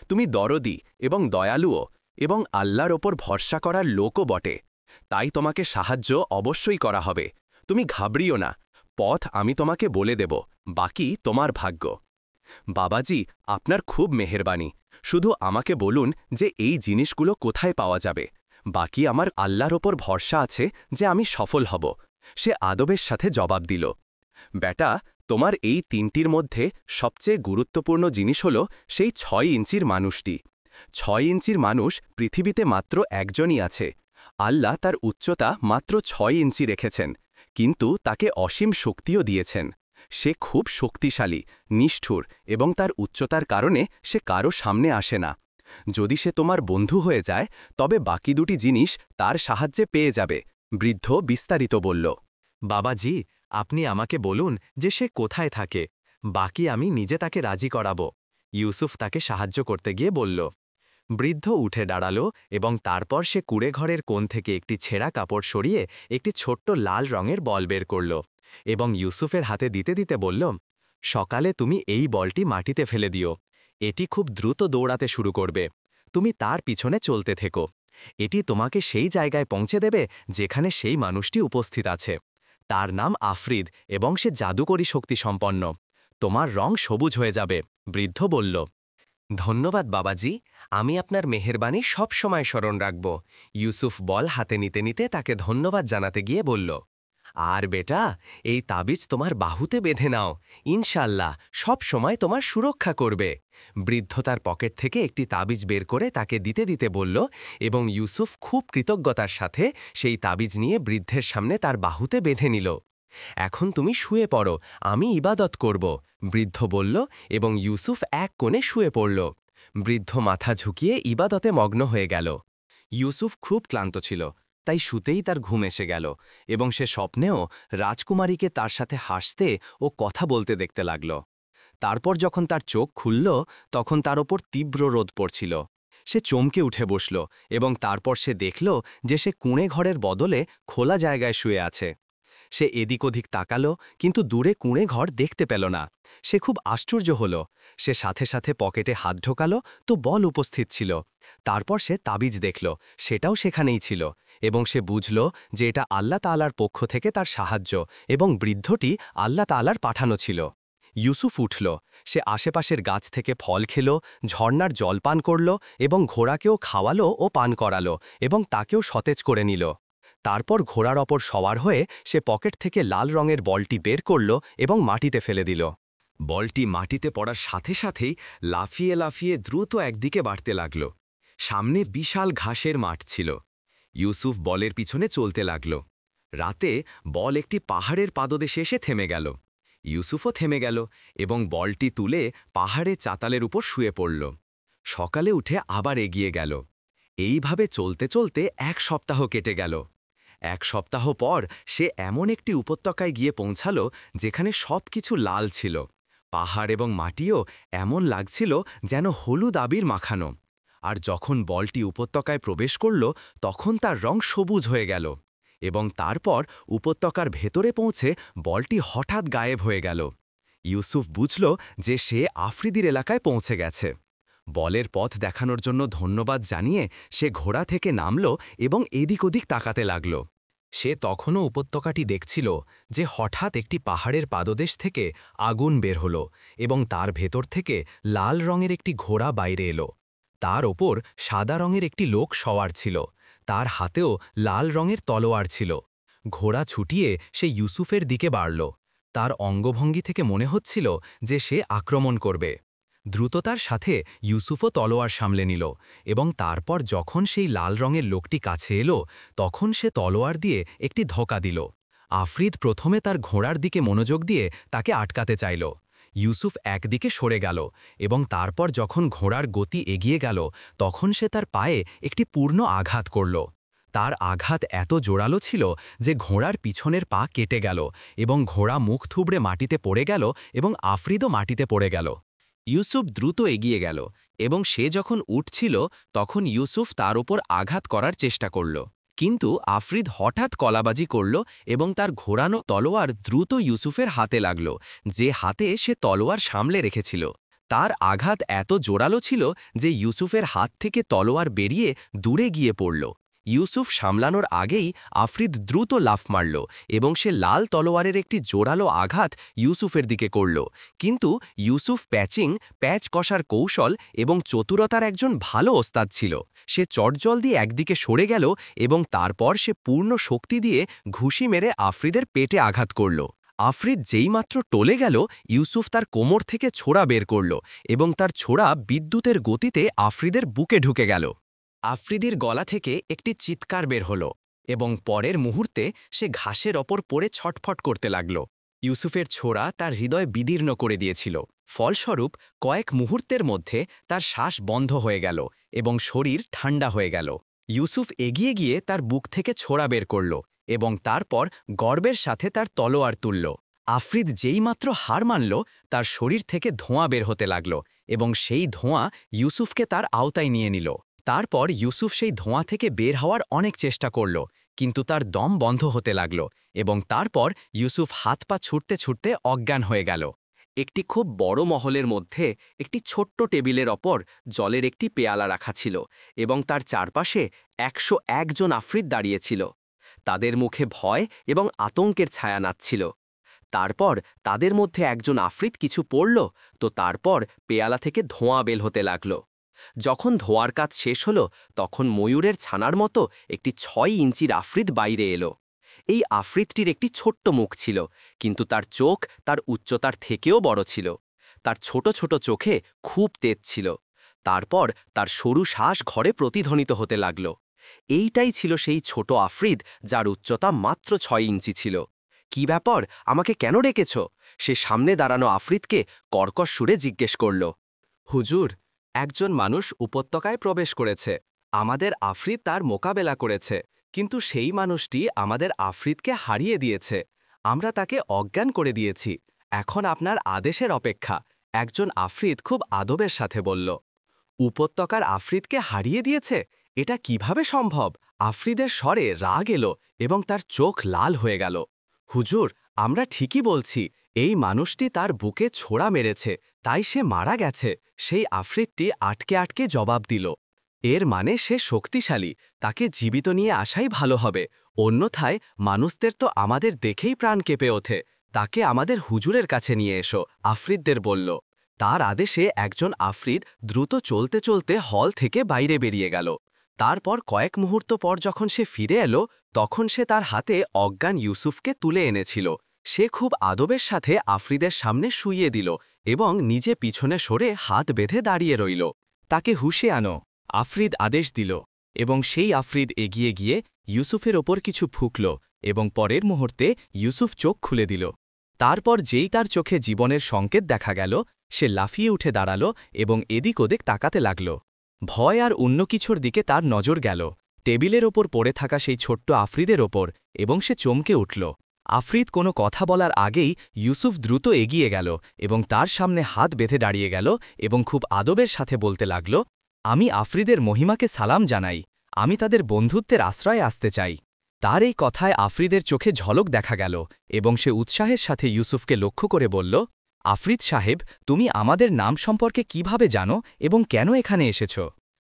তুমি দরদি এবং দয়ালুও এবং আল্লাহর ওপর ভরসা করার লোকও বটে, তাই তোমাকে সাহায্য অবশ্যই করা হবে। তুমি ঘাবড়িও না, পথ আমি তোমাকে বলে দেব, বাকি তোমার ভাগ্য। বাবাজি, আপনার খুব মেহেরবানি, শুধু আমাকে বলুন যে এই জিনিসগুলো কোথায় পাওয়া যাবে, বাকি আমার আল্লাহর ওপর ভরসা আছে যে আমি সফল হব। সে আদবের সাথে জবাব দিল, বেটা, তোমার এই 3টির মধ্যে সবচেয়ে গুরুত্বপূর্ণ জিনিস হল সেই 6 ইঞ্চির মানুষটি। 6 ইঞ্চির মানুষ পৃথিবীতে মাত্র একজনই আছে। আল্লাহ তার উচ্চতা মাত্র 6 ইঞ্চি রেখেছেন, কিন্তু তাকে অসীম শক্তিও দিয়েছেন। সে খুব শক্তিশালী, নিষ্ঠুর এবং তার উচ্চতার কারণে সে কারো সামনে আসে না। যদি সে তোমার বন্ধু হয়ে যায় তবে বাকি দুটি জিনিস তার সাহায্যে পেয়ে যাবে, বৃদ্ধ বিস্তারিত বলল। বাবাজি, আপনি আমাকে বলুন যে সে কোথায় থাকে, বাকি আমি নিজে তাকে রাজি করাব। ইউসুফ তাকে সাহায্য করতে গিয়ে বলল। বৃদ্ধ উঠে দাঁড়ালো এবং তারপর সে কুঁড়েঘরের কোণ থেকে একটি ছেঁড়া কাপড় সরিয়ে একটি ছোট্ট লাল রঙের বল বের করল এবং ইউসুফের হাতে দিতে দিতে বলল, সকালে তুমি এই বলটি মাটিতে ফেলে দিও, এটি খুব দ্রুত দৌড়াতে শুরু করবে। তুমি তার পিছনে চলতে থেকো। এটি তোমাকে সেই জায়গায় পৌঁছে দেবে যেখানে সেই মানুষটি উপস্থিত আছে। তার নাম আফরিদ এবং সে জাদুকরী শক্তি সম্পন্ন। তোমার রং সবুজ হয়ে যাবে, বৃদ্ধ বলল। ধন্যবাদ বাবাজি, আমি আপনার মেহেরবানি সব সময় স্মরণ রাখব। ইউসুফ বল হাতে নিতে নিতে তাকে ধন্যবাদ জানাতে গিয়ে বলল, আর বেটা, এই তাবিজ তোমার বাহুতে বেঁধে নাও। ইনশাল্লাহ সব সময় তোমার সুরক্ষা করবে। বৃদ্ধ তার পকেট থেকে একটি তাবিজ বের করে তাকে দিতে দিতে বলল, এবং ইউসুফ খুব কৃতজ্ঞতার সাথে সেই তাবিজ নিয়ে বৃদ্ধের সামনে তার বাহুতে বেঁধে নিল। এখন তুমি শুয়ে পড়ো, আমি ইবাদত করব, বৃদ্ধ বলল, এবং ইউসুফ এক কোণে শুয়ে পড়ল। বৃদ্ধ মাথা ঝুঁকিয়ে ইবাদতে মগ্ন হয়ে গেল। ইউসুফ খুব ক্লান্ত ছিল, তাই শুতেই তার ঘুম এসে গেল, এবং সে স্বপ্নেও রাজকুমারীকে তার সাথে হাসতে ও কথা বলতে দেখতে লাগল। তারপর যখন তার চোখ খুলল, তখন তার ওপর তীব্র রোদ পড়ছিল। সে চমকে উঠে বসল, এবং তারপর সে দেখল যে সে কুঁড়ে ঘরের বদলে খোলা জায়গায় শুয়ে আছে। সে এদিক ওদিক তাকালো, কিন্তু দূরে কুঁড়ে ঘর দেখতে পেল না। সে খুব আশ্চর্য হল। সে সাথে সাথে পকেটে হাত ঢোকালো, তো বল উপস্থিত ছিল। তারপর সে তাবিজ দেখল, সেটাও সেখানেই ছিল, এবং সে বুঝল যে এটা আল্লাহ তাআলার পক্ষ থেকে তার সাহায্য, এবং বৃদ্ধটি আল্লাহ তাআলার পাঠানো ছিল। ইউসুফ উঠল, সে আশেপাশের গাছ থেকে ফল খেল, ঝর্ণার জল পান করল, এবং ঘোড়াকেও খাওয়ালো ও পান করালো, এবং তাকেও সতেজ করে নিল। তারপর ঘোড়ার ওপর সওয়ার হয়ে সে পকেট থেকে লাল রঙের বলটি বের করল এবং মাটিতে ফেলে দিল। বলটি মাটিতে পড়ার সাথে সাথেই লাফিয়ে লাফিয়ে দ্রুত একদিকে বাড়তে লাগল। সামনে বিশাল ঘাসের মাঠ ছিল। ইউসুফ বলের পিছনে চলতে লাগল। রাতে বল একটি পাহাড়ের পাদদেশে এসে থেমে গেল। ইউসুফও থেমে গেল এবং বলটি তুলে পাহাড়ে চাতালের উপর শুয়ে পড়ল। সকালে উঠে আবার এগিয়ে গেল। এইভাবে চলতে চলতে 1 সপ্তাহ কেটে গেল। 1 সপ্তাহ পর সে এমন একটি উপত্যকায় গিয়ে পৌঁছাল যেখানে সবকিছু লাল ছিল। পাহাড় এবং মাটিও এমন লাগছিল যেন হলুদ আবির মাখানো। আর যখন বলটি উপত্যকায় প্রবেশ করল, তখন তার রং সবুজ হয়ে গেল, এবং তারপর উপত্যকার ভেতরে পৌঁছে বলটি হঠাৎ গায়েব হয়ে গেল। ইউসুফ বুঝল যে সে আফ্রিদির এলাকায় পৌঁছে গেছে। বলের পথ দেখানোর জন্য ধন্যবাদ জানিয়ে সে ঘোড়া থেকে নামল এবং এদিক ওদিক তাকাতে লাগল। সে তখনও উপত্যকাটি দেখছিল যে হঠাৎ একটি পাহাড়ের পাদদেশ থেকে আগুন বের হল, এবং তার ভেতর থেকে লাল রঙের একটি ঘোড়া বাইরে এলো। তার ওপর সাদা রঙের একটি লোক সওয়ার ছিল। তার হাতেও লাল রঙের তলোয়ার ছিল। ঘোড়া ছুটিয়ে সে ইউসুফের দিকে বাড়ল। তার অঙ্গভঙ্গি থেকে মনে হচ্ছিল যে সে আক্রমণ করবে। দ্রুততার সাথে ইউসুফও তলোয়ার সামলে নিল, এবং তারপর যখন সেই লাল রঙের লোকটি কাছে এলো, তখন সে তলোয়ার দিয়ে একটি ধোঁকা দিল। আফরিদ প্রথমে তার ঘোড়ার দিকে মনোযোগ দিয়ে তাকে আটকাতে চাইল। ইউসুফ একদিকে সরে গেল, এবং তারপর যখন ঘোড়ার গতি এগিয়ে গেল, তখন সে তার পায়ে একটি পূর্ণ আঘাত করল। তার আঘাত এত জোরালো ছিল যে ঘোড়ার পিছনের পা কেটে গেল, এবং ঘোড়া মুখ থুবড়ে মাটিতে পড়ে গেল, এবং আফরিদও মাটিতে পড়ে গেল। ইউসুফ দ্রুত এগিয়ে গেল, এবং সে যখন উঠছিল তখন ইউসুফ তার উপর আঘাত করার চেষ্টা করল। কিন্তু আফরিদ হঠাৎ কলাবাজি করল এবং তার ঘোরানো তলোয়ার দ্রুত ইউসুফের হাতে লাগল, যে হাতে সে তলোয়ার সামলে রেখেছিল। তার আঘাত এত জোরালো ছিল যে ইউসুফের হাত থেকে তলোয়ার বেরিয়ে দূরে গিয়ে পড়ল। ইউসুফ সামলানোর আগেই আফরিদ দ্রুত লাফ মারল, এবং সে লাল তলোয়ারের একটি জোরালো আঘাত ইউসুফের দিকে করল। কিন্তু ইউসুফ প্যাচ কষার কৌশল এবং চতুরতার একজন ভালো ওস্তাদ ছিল। সে চটজল দিয়ে একদিকে সরে গেল, এবং তারপর সে পূর্ণ শক্তি দিয়ে ঘুষি মেরে আফরিদের পেটে আঘাত করল। আফরিদ যেইমাত্র টলে গেল, ইউসুফ তার কোমর থেকে ছোরা বের করল, এবং তার ছোরা বিদ্যুতের গতিতে আফরিদের বুকে ঢুকে গেল। আফ্রিদির গলা থেকে একটি চিৎকার বের হল, এবং পরের মুহূর্তে সে ঘাসের ওপর পড়ে ছটফট করতে লাগল। ইউসুফের ছোরা তার হৃদয় বিদীর্ণ করে দিয়েছিল। ফলস্বরূপ কয়েক মুহূর্তের মধ্যে তার শ্বাস বন্ধ হয়ে গেল, এবং শরীর ঠান্ডা হয়ে গেল। ইউসুফ এগিয়ে গিয়ে তার বুক থেকে ছোরা বের করল, এবং তারপর গর্বের সাথে তার তলোয়ার তুলল। আফ্রিদ যেইমাত্র হার মানল, তার শরীর থেকে ধোঁয়া বের হতে লাগল, এবং সেই ধোঁয়া ইউসুফকে তার আওতায় নিয়ে নিল। তারপর ইউসুফ সেই ধোঁয়া থেকে বের হওয়ার অনেক চেষ্টা করল, কিন্তু তার দম বন্ধ হতে লাগল, এবং তারপর ইউসুফ হাত পা ছুটতে ছুটতে অজ্ঞান হয়ে গেল। একটি খুব বড় মহলের মধ্যে একটি ছোট্ট টেবিলের ওপর জলের একটি পেয়ালা রাখা ছিল এবং তার চারপাশে ১০১ জন আফ্রিদ দাঁড়িয়েছিল। তাদের মুখে ভয় এবং আতঙ্কের ছায়া নাচছিল। তারপর তাদের মধ্যে একজন আফ্রিদ কিছু পড়ল, তো তারপর পেয়ালা থেকে ধোঁয়া বের হতে লাগল। যখন ধোঁয়ার কাজ শেষ হল, তখন ময়ূরের ছানার মতো একটি ৬ ইঞ্চির আফ্রিদ বাইরে এলো। এই আফ্রিদটির একটি ছোট্ট মুখ ছিল, কিন্তু তার চোখ তার উচ্চতার থেকেও বড় ছিল। তার ছোট ছোট চোখে খুব তেজ ছিল। তারপর তার সরু শ্বাস ঘরে প্রতিধ্বনিত হতে লাগল। এইটাই ছিল সেই ছোট আফ্রিদ যার উচ্চতা মাত্র ৬ ইঞ্চি ছিল। কি ব্যাপার, আমাকে কেন ডেকেছ? সে সামনে দাঁড়ানো আফ্রিদকে কর্কশ সুরে জিজ্ঞেস করল। হুজুর, একজন মানুষ উপত্যকায় প্রবেশ করেছে। আমাদের আফ্রিদ তার মোকাবেলা করেছে, কিন্তু সেই মানুষটি আমাদের আফ্রিদকে হারিয়ে দিয়েছে। আমরা তাকে অজ্ঞান করে দিয়েছি। এখন আপনার আদেশের অপেক্ষা, একজন আফ্রিদ খুব আদবের সাথে বলল। উপত্যকার আফ্রিদকে হারিয়ে দিয়েছে? এটা কিভাবে সম্ভব? আফ্রিদের স্বরে রাগ এলো এবং তার চোখ লাল হয়ে গেল। হুজুর, আমরা ঠিকই বলছি। এই মানুষটি তার বুকে ছোড়া মেরেছে, তাই সে মারা গেছে। সেই আফ্রিদটি আটকে আটকে জবাব দিল। এর মানে সে শক্তিশালী, তাকে জীবিত নিয়ে আসাই ভালো হবে। অন্যথায় মানুষদের তো আমাদের দেখেই প্রাণ কেঁপে ওঠে। তাকে আমাদের হুজুরের কাছে নিয়ে এসো, আফ্রিদদের বলল। তার আদেশে একজন আফ্রিদ দ্রুত চলতে চলতে হল থেকে বাইরে বেরিয়ে গেল। তারপর কয়েক মুহূর্ত পর যখন সে ফিরে এলো, তখন সে তার হাতে অজ্ঞান ইউসুফকে তুলে এনেছিল। সে খুব আদবের সাথে আফ্রিদের সামনে শুইয়ে দিল এবং নিজে পিছনে সরে হাত বেঁধে দাঁড়িয়ে রইল। তাকে হুঁশে আনো, আফ্রিদ আদেশ দিল, এবং সেই আফ্রিদ এগিয়ে গিয়ে ইউসুফের ওপর কিছু ফুঁকল এবং পরের মুহূর্তে ইউসুফ চোখ খুলে দিল। তারপর যেই তার চোখে জীবনের সংকেত দেখা গেল, সে লাফিয়ে উঠে দাঁড়াল এবং এদিক ওদিক তাকাতে লাগল। ভয় আর অন্য কিছুর দিকে তার নজর গেল, টেবিলের ওপর পড়ে থাকা সেই ছোট্ট আফ্রিদের ওপর, এবং সে চমকে উঠল। আফ্রিদ কোনো কথা বলার আগেই ইউসুফ দ্রুত এগিয়ে গেল এবং তার সামনে হাত বেঁধে দাঁড়িয়ে গেল এবং খুব আদবের সাথে বলতে লাগল, আমি আফ্রিদের মহিমাকে সালাম জানাই। আমি তাদের বন্ধুত্বের আশ্রয়ে আসতে চাই। তার এই কথায় আফ্রিদের চোখে ঝলক দেখা গেল এবং সে উৎসাহের সাথে ইউসুফকে লক্ষ্য করে বলল, আফ্রিদ সাহেব, তুমি আমাদের নাম সম্পর্কে কিভাবে জানো এবং কেন এখানে এসেছ?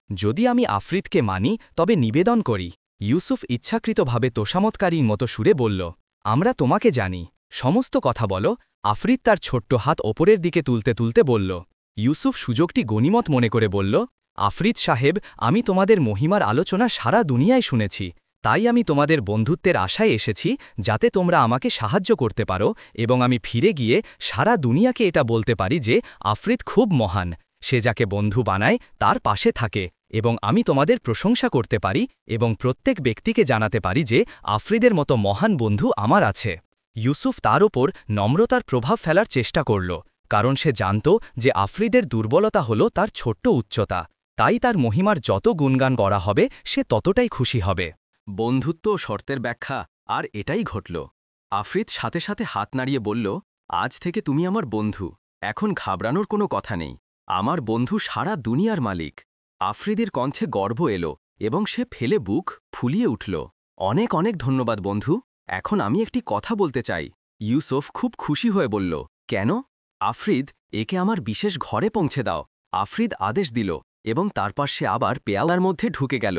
যদি আমি আফ্রিদকে মানি, তবে নিবেদন করি। ইউসুফ ইচ্ছাকৃতভাবে তোষামতকারীর মতো সুরে বলল, আমরা তোমাকে জানি, সমস্ত কথা বলো। আফ্রিদ তার ছোট্ট হাত ওপরের দিকে তুলতে তুলতে বলল। ইউসুফ সুযোগটি গনিমত মনে করে বলল, আফ্রিদ সাহেব, আমি তোমাদের মহিমার আলোচনা সারা দুনিয়ায় শুনেছি। তাই আমি তোমাদের বন্ধুত্বের আশায় এসেছি, যাতে তোমরা আমাকে সাহায্য করতে পারো এবং আমি ফিরে গিয়ে সারা দুনিয়াকে এটা বলতে পারি যে আফ্রিদ খুব মহান। সে যাকে বন্ধু বানায় তার পাশে থাকে, এবং আমি তোমাদের প্রশংসা করতে পারি এবং প্রত্যেক ব্যক্তিকে জানাতে পারি যে আফ্রিদের মতো মহান বন্ধু আমার আছে। ইউসুফ তার ওপর নম্রতার প্রভাব ফেলার চেষ্টা করল, কারণ সে জানত যে আফ্রিদের দুর্বলতা হল তার ছোট্ট উচ্চতা। তাই তার মহিমার যত গুণগান করা হবে, সে ততটাই খুশি হবে। বন্ধুত্ব ও শর্তের ব্যাখ্যা, আর এটাই ঘটল। আফ্রিদ সাথে সাথে হাত নাড়িয়ে বলল, আজ থেকে তুমি আমার বন্ধু। এখন ঘাবড়ানোর কোনো কথা নেই। আমার বন্ধু সারা দুনিয়ার মালিক। আফ্রিদির কণ্ঠে গর্ব এলো এবং সে ফেলে বুক ফুলিয়ে উঠল। অনেক অনেক ধন্যবাদ বন্ধু। এখন আমি একটি কথা বলতে চাই। ইউসুফ খুব খুশি হয়ে বলল, কেন? আফ্রিদ, একে আমার বিশেষ ঘরে পৌঁছে দাও। আফ্রিদ আদেশ দিল এবং তারপর সে আবার পেয়ালার মধ্যে ঢুকে গেল।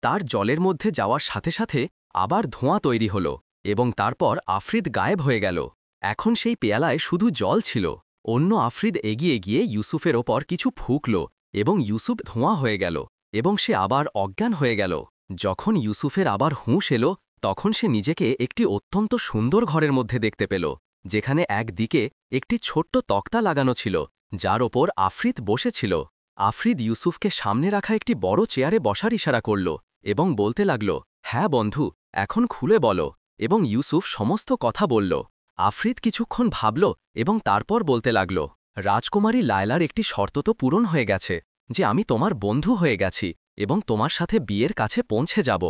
তার জলের মধ্যে যাওয়ার সাথে সাথে আবার ধোঁয়া তৈরি হল এবং তারপর আফ্রিদ গায়েব হয়ে গেল। এখন সেই পেয়ালায় শুধু জল ছিল। অন্য আফ্রিদ এগিয়ে গিয়ে ইউসুফের ওপর কিছু ফুঁকল এবং ইউসুফ ধোঁয়া হয়ে গেল এবং সে আবার অজ্ঞান হয়ে গেল। যখন ইউসুফের আবার হুঁশ এলো, তখন সে নিজেকে একটি অত্যন্ত সুন্দর ঘরের মধ্যে দেখতে পেল, যেখানে একদিকে একটি ছোট্ট তক্তা লাগানো ছিল, যার ওপর আফ্রিদ বসেছিল। আফ্রিদ ইউসুফকে সামনে রাখা একটি বড় চেয়ারে বসার ইশারা করল এবং বলতে লাগল, হ্যাঁ বন্ধু, এখন খুলে বলো। এবং ইউসুফ সমস্ত কথা বলল। আফ্রিদ কিছুক্ষণ ভাবল এবং তারপর বলতে লাগল, রাজকুমারী লায়লার একটি শর্ত তো পূরণ হয়ে গেছে, যে আমি তোমার বন্ধু হয়ে গেছি এবং তোমার সাথে বিয়ের কাছে পৌঁছে যাব।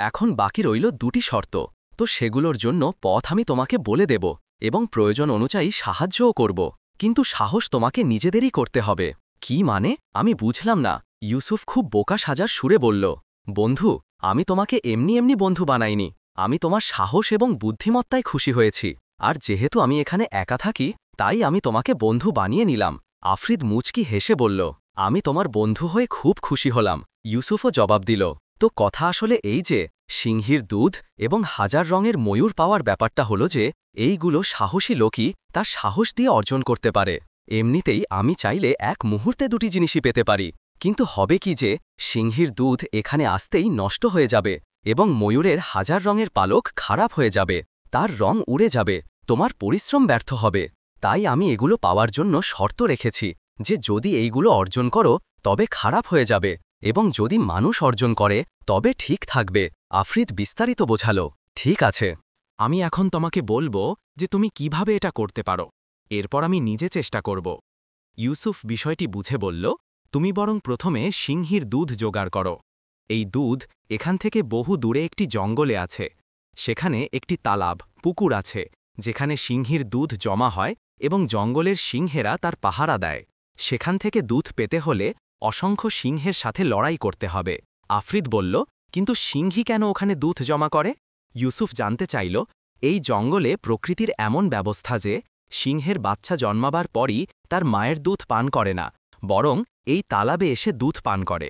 এখন বাকি রইল দুটি শর্ত, তো সেগুলোর জন্য পথ আমি তোমাকে বলে দেব এবং প্রয়োজন অনুযায়ী সাহায্যও করব, কিন্তু সাহস তোমাকে নিজেদেরই করতে হবে। কি মানে? আমি বুঝলাম না। ইউসুফ খুব বোকা সাজার সুরে বলল, বন্ধু, আমি তোমাকে এমনি এমনি বন্ধু বানাইনি। আমি তোমার সাহস এবং বুদ্ধিমত্তায় খুশি হয়েছি। আর যেহেতু আমি এখানে একা থাকি, তাই আমি তোমাকে বন্ধু বানিয়ে নিলাম। আফ্রিদ মুচকি হেসে বলল, আমি তোমার বন্ধু হয়ে খুব খুশি হলাম। ইউসুফও জবাব দিল, তো কথা আসলে এই যে সিংহীর দুধ এবং হাজার রঙের ময়ূর পাওয়ার ব্যাপারটা হলো যে এইগুলো সাহসী লোকই তার সাহস দিয়ে অর্জন করতে পারে। এমনিতেই আমি চাইলে এক মুহূর্তে দুটি জিনিসই পেতে পারি, কিন্তু হবে কি যে সিংহীর দুধ এখানে আসতেই নষ্ট হয়ে যাবে এবং ময়ূরের হাজার রঙের পালক খারাপ হয়ে যাবে, তার রং উড়ে যাবে, তোমার পরিশ্রম ব্যর্থ হবে। তাই আমি এগুলো পাওয়ার জন্য শর্ত রেখেছি যে যদি এইগুলো অর্জন করো তবে খারাপ হয়ে যাবে, এবং যদি মানুষ অর্জন করে তবে ঠিক থাকবে। আফ্রিদ বিস্তারিত বোঝালো, ঠিক আছে, আমি এখন তোমাকে বলবো যে তুমি কিভাবে এটা করতে পারো, এরপর আমি নিজে চেষ্টা করব। ইউসুফ বিষয়টি বুঝে বলল, তুমি বরং প্রথমে সিংহীর দুধ জোগাড় করো। এই দুধ এখান থেকে বহু দূরে একটি জঙ্গলে আছে। সেখানে একটি তালাব পুকুর আছে যেখানে সিংহীর দুধ জমা হয় এবং জঙ্গলের সিংহেরা তার পাহারা দেয়। সেখান থেকে দুধ পেতে হলে অসংখ্য সিংহের সাথে লড়াই করতে হবে। আফ্রিদ বলল, কিন্তু সিংহী কেন ওখানে দুধ জমা করে? ইউসুফ জানতে চাইল, এই জঙ্গলে প্রকৃতির এমন ব্যবস্থা যে সিংহের বাচ্চা জন্মাবার পরই তার মায়ের দুধ পান করে না, বরং এই তালাবে এসে দুধ পান করে।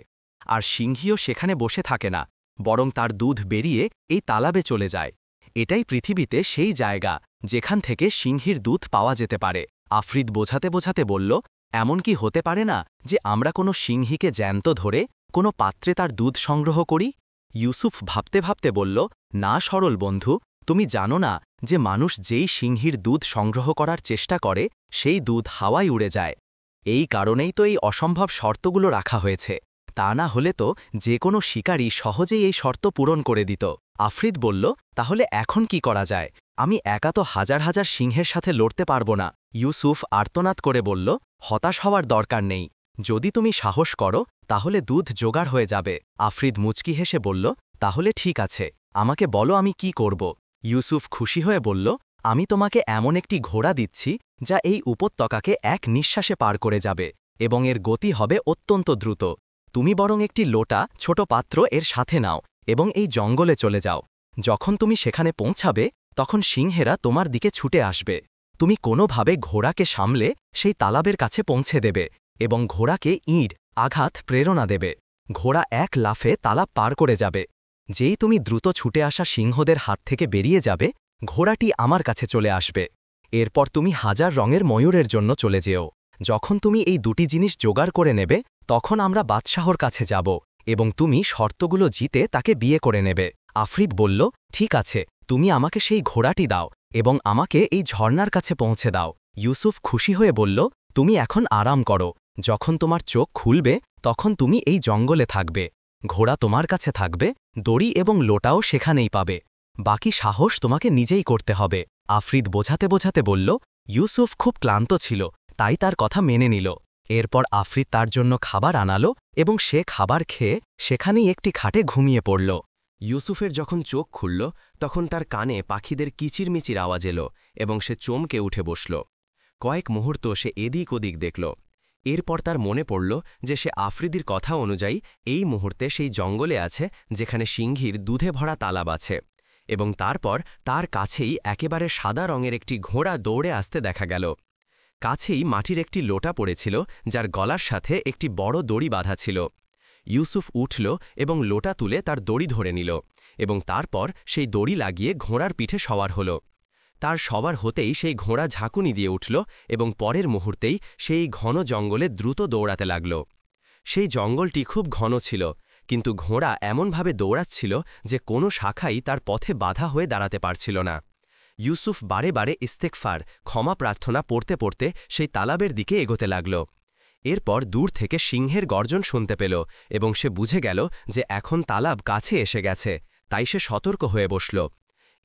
আর সিংহীও সেখানে বসে থাকে না, বরং তার দুধ বেরিয়ে এই তালাবে চলে যায়। এটাই পৃথিবীতে সেই জায়গা যেখান থেকে সিংহীর দুধ পাওয়া যেতে পারে। আফ্রিদ বোঝাতে বোঝাতে বলল, এমন কি হতে পারে না যে আমরা কোনো সিংহীকে জ্যান্ত ধরে কোনো পাত্রে তার দুধ সংগ্রহ করি? ইউসুফ ভাবতে ভাবতে বলল, না সরল বন্ধু, তুমি জানো না যে মানুষ যেই সিংহীর দুধ সংগ্রহ করার চেষ্টা করে সেই দুধ হাওয়ায় উড়ে যায়। এই কারণেই তো এই অসম্ভব শর্তগুলো রাখা হয়েছে, তা না হলে তো যে কোনো শিকারী সহজেই এই শর্ত পূরণ করে দিত। আফ্রিদ বলল, তাহলে এখন কি করা যায়? আমি একা তো হাজার হাজার সিংহের সাথে লড়তে পারব না। ইউসুফ আর্তনাদ করে বলল, হতাশ হওয়ার দরকার নেই, যদি তুমি সাহস করো তাহলে দুধ জোগাড় হয়ে যাবে। আফ্রিদ মুচকি হেসে বলল, তাহলে ঠিক আছে, আমাকে বলো আমি কি করব। ইউসুফ খুশি হয়ে বলল, আমি তোমাকে এমন একটি ঘোড়া দিচ্ছি যা এই উপত্যকাকে এক নিঃশ্বাসে পার করে যাবে এবং এর গতি হবে অত্যন্ত দ্রুত। তুমি বরং একটি লোটা ছোট পাত্র এর সাথে নাও এবং এই জঙ্গলে চলে যাও। যখন তুমি সেখানে পৌঁছাবে তখন সিংহেরা তোমার দিকে ছুটে আসবে। তুমি কোনোভাবে ঘোড়াকে সামলে সেই তালাবের কাছে পৌঁছে দেবে এবং ঘোড়াকে ইঁট আঘাত প্রেরণা দেবে। ঘোড়া এক লাফে তালাব পার করে যাবে। যেই তুমি দ্রুত ছুটে আসা সিংহদের হাত থেকে বেরিয়ে যাবে, ঘোড়াটি আমার কাছে চলে আসবে। এরপর তুমি হাজার রঙের ময়ূরের জন্য চলে যেও। যখন তুমি এই দুটি জিনিস জোগাড় করে নেবে তখন আমরা বাদশাহর কাছে যাব এবং তুমি শর্তগুলো জিতে তাকে বিয়ে করে নেবে। আফ্রিদ বলল, ঠিক আছে, তুমি আমাকে সেই ঘোড়াটি দাও এবং আমাকে এই ঝর্ণার কাছে পৌঁছে দাও। ইউসুফ খুশি হয়ে বলল, তুমি এখন আরাম করো, যখন তোমার চোখ খুলবে তখন তুমি এই জঙ্গলে থাকবে। ঘোড়া তোমার কাছে থাকবে, দড়ি এবং লোটাও সেখানেই পাবে। বাকি সাহস তোমাকে নিজেই করতে হবে। আফ্রিদ বোঝাতে বোঝাতে বলল, ইউসুফ খুব ক্লান্ত ছিল, তাই তার কথা মেনে নিল। এরপর আফ্রিদ তার জন্য খাবার আনালো এবং সে খাবার খেয়ে সেখানেই একটি খাটে ঘুমিয়ে পড়ল। ইউসুফের যখন চোখ খুলল তখন তার কানে পাখিদের কিচিরমিচির আওয়াজ এলো এবং সে চমকে উঠে বসল। কয়েক মুহূর্ত সে এদিক ওদিক দেখল। এরপর তার মনে পড়ল যে সে আফ্রিদির কথা অনুযায়ী এই মুহূর্তে সেই জঙ্গলে আছে যেখানে সিংহীর দুধে ভরা তালাব আছে, এবং তারপর তার কাছেই একেবারে সাদা রঙের একটি ঘোড়া দৌড়ে আসতে দেখা গেল। কাছেই মাটির একটি লোটা পড়েছিল যার গলার সাথে একটি বড় দড়ি বাঁধা ছিল। ইউসুফ উঠল এবং লোটা তুলে তার দড়ি ধরে নিল এবং তারপর সেই দড়ি লাগিয়ে ঘোড়ার পিঠে সওয়ার হল। তার সবার হতেই সেই ঘোড়া ঝাঁকুনি দিয়ে উঠল এবং পরের মুহূর্তেই সেই ঘন জঙ্গলে দ্রুত দৌড়াতে লাগল। সেই জঙ্গলটি খুব ঘন ছিল, কিন্তু ঘোড়া এমনভাবে দৌড়াচ্ছিল যে কোনো শাখাই তার পথে বাধা হয়ে দাঁড়াতে পারছিল না। ইউসুফ বারে বারে ইস্তেগফার ক্ষমা প্রার্থনা পড়তে পড়তে সেই তালাবের দিকে এগোতে লাগল। এরপর দূর থেকে সিংহের গর্জন শুনতে পেল এবং সে বুঝে গেল যে এখন তালাব কাছে এসে গেছে, তাই সে সতর্ক হয়ে বসল।